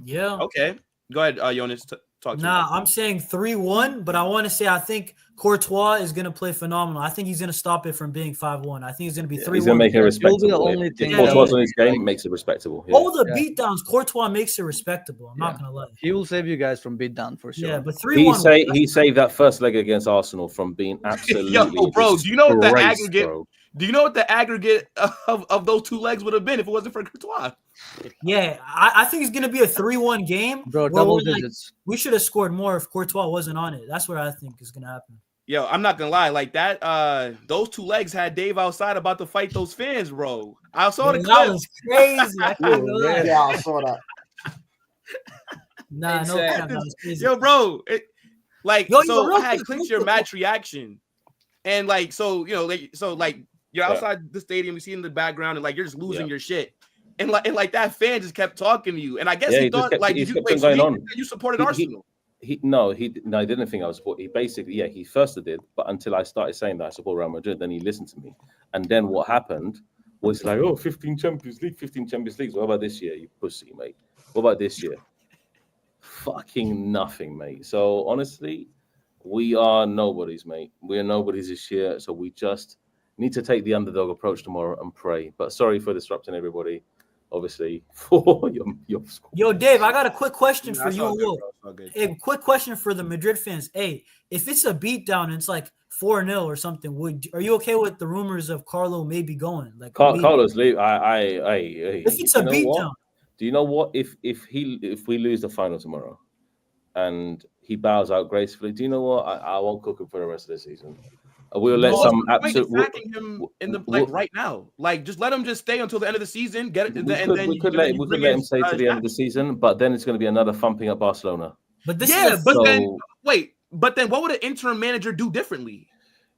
Yeah. Okay. Go ahead, Jonas. Talk to me. I'm saying 3-1, but I want to say I think Courtois is going to play phenomenal. I think he's going to stop it from being 5-1. I think he's going to be 3-1. He's going to make it respectable. The only thing Courtois on his game makes it respectable. Yeah. All the beatdowns, Courtois makes it respectable. I'm not going to lie. He will save you guys from beatdown for sure. Yeah, but 3-1. He saved that first leg against Arsenal from being absolutely. Yo, bro, do you know what the aggregate? Bro. Do you know what the aggregate of those two legs would have been if it wasn't for Courtois? Yeah, I think it's going to be a 3-1 game. Bro, double digits. We should have scored more if Courtois wasn't on it. That's what I think is going to happen. Yo, I'm not going to lie. Like that, those two legs had Dave outside about to fight those fans, bro. I saw the clip. That was crazy. Yeah, I saw that. Nah, no cap. That was crazy. Yo, bro. Yo, I had clicked your match reaction. And you're outside the stadium, you see in the background, and you're just losing your shit. And that fan just kept talking to you. And I guess he thought you supported Arsenal. He didn't think I was supporting. He basically, he first did, but until I started saying that I support Real Madrid, then he listened to me. And then what happened was 15 Champions Leagues. What about this year, you pussy, mate? What about this year? Fucking nothing, mate. So honestly, we are nobodies, mate. We are nobodies this year. So we just need to take the underdog approach tomorrow and pray. But sorry for disrupting everybody, obviously, for your score. Yo, Dave, I got a quick question for you and Will. A quick question for the Madrid fans. Hey, if it's a beatdown and it's 4-0 or something, are you okay with the rumors of Carlo maybe going? Carlos leave. If it's a beatdown. Do you know what? If we lose the final tomorrow and he bows out gracefully, do you know what? I won't cook him for the rest of the season. We'll let some absolute attacking him in the right now. Just let him just stay until the end of the season. We could let him stay to the end of the season, but then it's going to be another thumping at Barcelona. But then what would an interim manager do differently?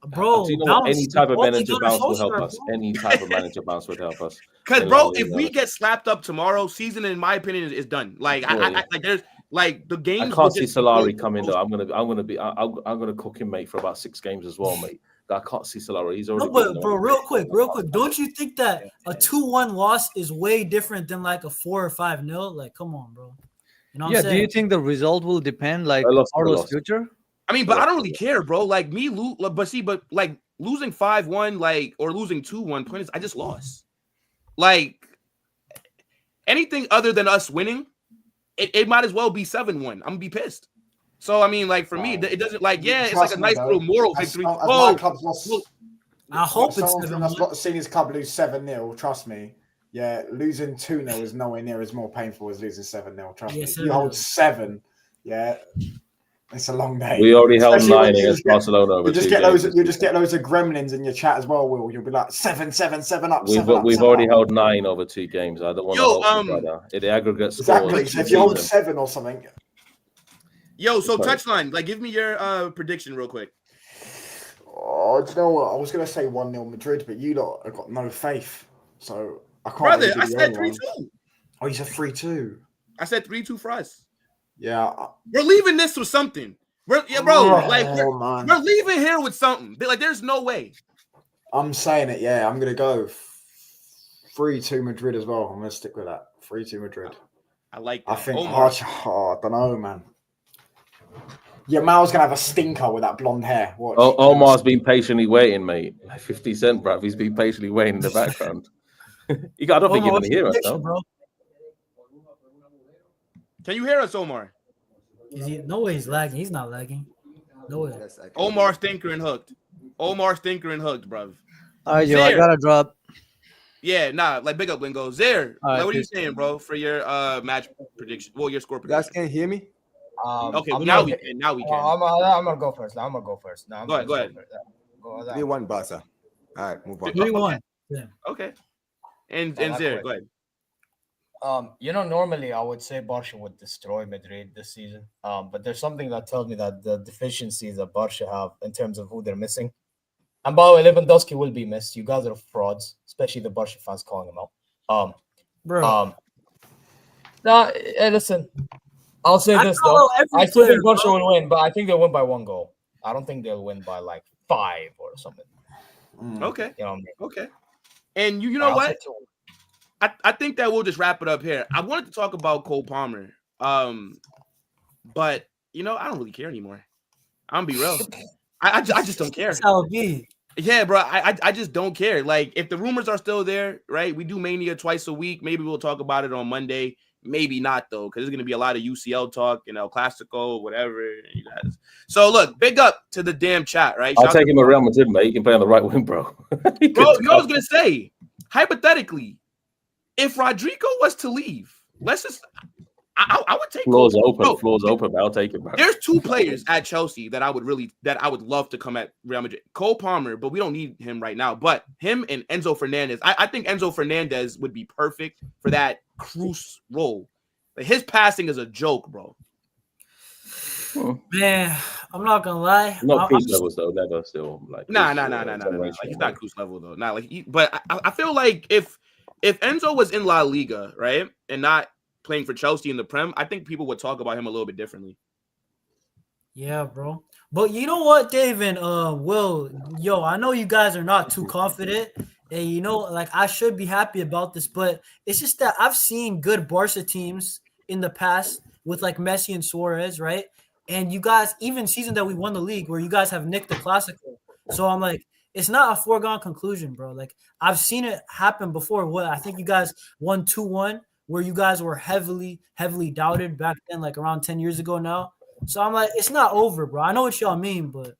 Bro, do you know any type of manager bounce will help us. Any type of manager bounce would help us. Because, bro, if we get slapped up tomorrow, season, in my opinion, is done. There's the game. I can't see Solari coming though. I'm gonna cook him, mate, for about 6 games as well, mate. I can't see Solari. He's already. No, but bro, real quick. Don't you think that a 2-1 loss is way different than a 4 or 5-0? Come on, bro. You know what I'm saying? Do you think the result will depend Carlos' future? I mean, but I don't really care, bro. Losing 5-1, or losing 2-1 points, I just lost. Anything other than us winning, it might as well be 7-1. I'm gonna be pissed. So I mean, for me, it doesn't it's a nice little moral victory. My club's lost. I hope it's I've seen his club lose 7-0. Trust me. Yeah, losing 2-0 is nowhere near as more painful as losing 7-0. Trust me. If you hold 7, it's a long day. We already held 9 against Barcelona. You just get loads of gremlins in your chat as well, Will. You'll be like 7 up. We've already held 9 over 2 games. I don't want to hold it aggregate scores. Exactly. So if you hold 7 or something. Yo, so touchline, give me your prediction real quick. Oh, do you know what? I was gonna say 1-0 Madrid, but you lot have got no faith. So I can't. Brother, I said 3-2. Oh, you said 3-2. I said 3-2 for us. Yeah, we're leaving this with something. We're leaving here with something. There's no way. I'm saying it. Yeah, I'm gonna go 3-2 Madrid as well. I'm gonna stick with that. 3-2 Madrid. I like that. I think. I don't know, man. Yeah, Mal's gonna have a stinker with that blonde hair. Watch. Omar's been patiently waiting, mate. 50 Cent, bruv. He's been patiently waiting in the background. I don't think you're gonna hear us, though. Can you hear us, Omar? No way he's lagging. He's not lagging. No way. Omar stinker and hooked, bruv. All right, yo, I gotta drop. Yeah, big up Lingo. Zare, what are you saying, bro, for your match prediction? Well, your score prediction. You guys can't hear me? Okay, now we can. I'm gonna go first. No, go ahead. 3-1 Barca. All right, move on. 3-1. Yeah. Okay. And Zare, go ahead. Normally I would say Barca would destroy Madrid this season. But there's something that tells me that the deficiencies that Barca have in terms of who they're missing. And by the way, Lewandowski will be missed. You guys are frauds, especially the Barca fans calling him out. Bro. Listen, I'll say this though. I still think Barca will win, but I think they'll win by 1 goal. I don't think they'll win by like 5 or something. Okay. You know what I mean? Okay. And you know what? I think that we'll just wrap it up here. I wanted to talk about Cole Palmer. But I don't really care anymore. I'm gonna be real. I just don't care. That's how it be. Yeah, bro. I just don't care. Like, if the rumors are still there, right? We do Mania twice a week. Maybe we'll talk about it on Monday. Maybe not, though, because there's gonna be a lot of UCL talk, El Clasico, whatever. You guys. So look, big up to the damn chat, right? I'll take him at Real Madrid, mate. He can play on the right wing, bro. Bro, you know what I was gonna say? Hypothetically, if Rodrigo was to leave, let's just I would take floors open. Bro, floors open. I'll take it, bro. There's 2 players at Chelsea that I would love to come at Real Madrid. Cole Palmer, but we don't need him right now. But him and Enzo Fernandez. I think Enzo Fernandez would be perfect for that Cruz role. But his passing is a joke, bro. Man, I'm not gonna lie. Not Cruz levels though. Never still like. Nah. Like, he's not Cruz level though. Not like. But I feel like if Enzo was in La Liga, right, and not playing for Chelsea in the Prem, I think people would talk about him a little bit differently. Yeah, bro. But you know what, Dave and Will, I know you guys are not too confident. And I should be happy about this, but it's just that I've seen good Barca teams in the past with like Messi and Suarez, right? And you guys, even season that we won the league where you guys have nicked the Clasico. So I'm like, it's not a foregone conclusion, bro. Like, I've seen it happen before. I think you guys won 2-1 where you guys were heavily doubted back then, like around 10 years ago now. So I'm like, it's not over, bro. I know what y'all mean, but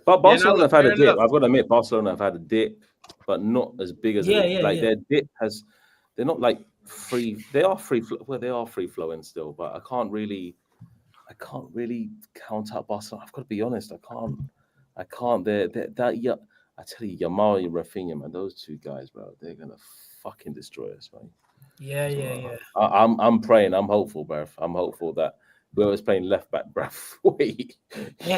Barcelona have had a dip. I've got to admit, Barcelona have had a dip, but not as big as their dip has. They're not like free. They are free. Well, they are free flowing still, but I can't really count out Barcelona. I've got to be honest. I can't. I tell you, Yamal and Rafinha, man, those 2 guys, bro, they're gonna fucking destroy us, man. Yeah. I'm praying. I'm hopeful, bruv. I'm hopeful that whoever's playing left back, bruv,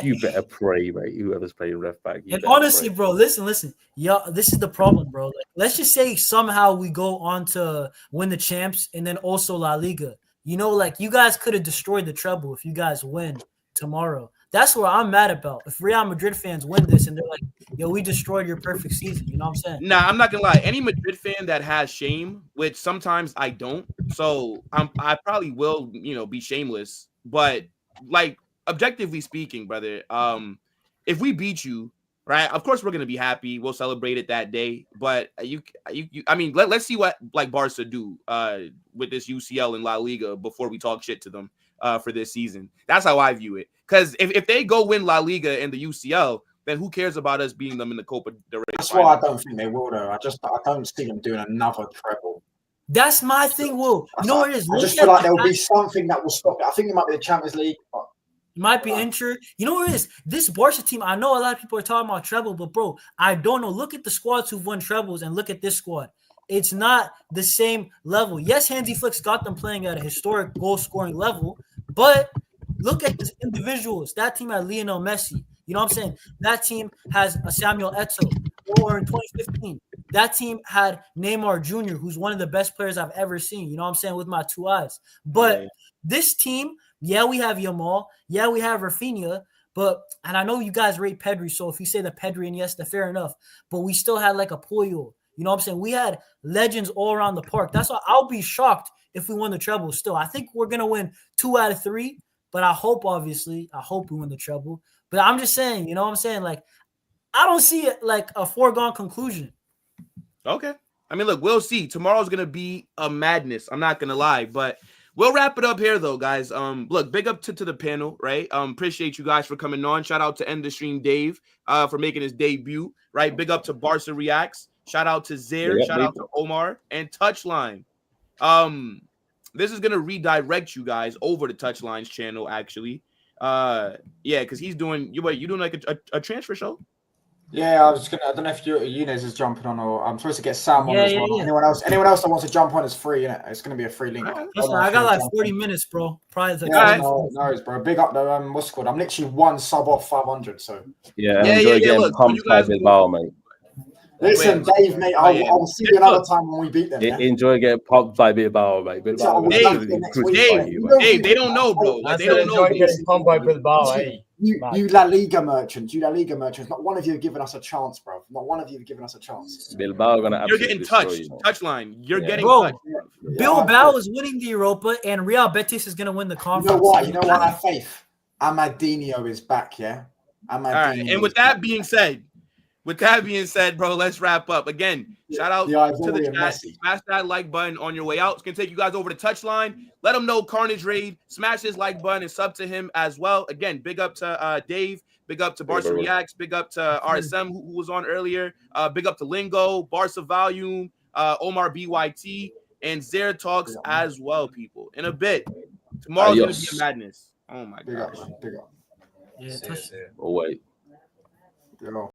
you better pray, mate. Whoever's playing left back. And honestly, bro, listen. Yeah, this is the problem, bro. Like, let's just say somehow we go on to win the champs and then also La Liga. You guys could have destroyed the treble if you guys win tomorrow. That's what I'm mad about. If Real Madrid fans win this and they're like, we destroyed your perfect season. You know what I'm saying? Nah, I'm not going to lie. Any Madrid fan that has shame, which sometimes I don't, so I probably will, be shameless. But, like, objectively speaking, brother, if we beat you, right, of course we're going to be happy. We'll celebrate it that day. But, let's see what, like, Barca do with this UCL and La Liga before we talk shit to them for this season. That's how I view it. Because if they go win La Liga and the UCL, then who cares about us beating them in the Copa del Rey? That's why I don't think they will, though. I don't see them doing another treble. That's my thing, Will. You know what it is? I just feel like there'll be something that will stop it. I think it might be the Champions League. It might be injured. You know what it is? This Barca team, I know a lot of people are talking about treble, but, bro, I don't know. Look at the squads who've won trebles and look at this squad. It's not the same level. Yes, Hansi Flick's got them playing at a historic goal-scoring level, but look at the individuals. That team had Lionel Messi. You know what I'm saying? That team has a Samuel Eto'o. Or in 2015, that team had Neymar Jr., who's one of the best players I've ever seen. You know what I'm saying? With my 2 eyes. But this team, we have Yamal. Yeah, we have Rafinha. And I know you guys rate Pedri, so if you say the Pedri and Iniesta, fair enough. But we still had like a Puyol. You know what I'm saying? We had legends all around the park. That's why I'll be shocked if we win the treble still. I think we're going to win 2 out of 3. But I hope we win the treble. But I'm just saying, you know what I'm saying? Like, I don't see it like a foregone conclusion. Okay. Look, we'll see. Tomorrow's going to be a madness. I'm not going to lie. But we'll wrap it up here, though, guys. Look, big up to the panel, right? Appreciate you guys for coming on. Shout out to End the Stream Dave for making his debut, right? Big up to Barca Reacts. Shout out to Zaire. Shout out to Omar and Touchline. This is going to redirect you guys over to Touchline's channel, actually. Because he's doing – you doing like a transfer show? Yeah, I was gonna. I don't know if Yunez is jumping on, or I'm supposed to get Sam on as well. Yeah. Anyone else that wants to jump on is free. Innit? It's gonna be a free link. Listen, I got like 40 minutes, bro. Prior to no worries, bro. Big up the what's it called? I'm literally one sub off 500. So enjoy getting look, pumped by Bilbao, mate. listen, Dave, mate. I'll see you another time when we beat them. Yeah? Enjoy getting pumped by Bilbao, mate. Bilbao, Dave, they don't know, bro. Like, they don't know. Getting pumped by Bilbao, hey. You La Liga merchants, not one of you have given us a chance, bro. Not one of you have given us a chance. Bilbao gonna You're getting touched. Touchline. You're getting touched. Bilbao is winning the Europa, and Real Betis is gonna win the conference. You know what? I have faith. Amadinho is back, yeah. All right. And with that being said, bro, let's wrap up. Again, shout out to the chat. Smash that like button on your way out. It's going to take you guys over to Touchline. Let him know Carnage Raid. Smash his like button and sub to him as well. Again, big up to Dave. Big up to Barca Reacts. Big up to RSM, who was on earlier. Big up to Lingo, Barca Volume, Omar BYT, and Zare Talks as well, people. In a bit. Tomorrow's going to be a madness. Oh, my gosh. Big up. Yeah, oh, wait. Yo.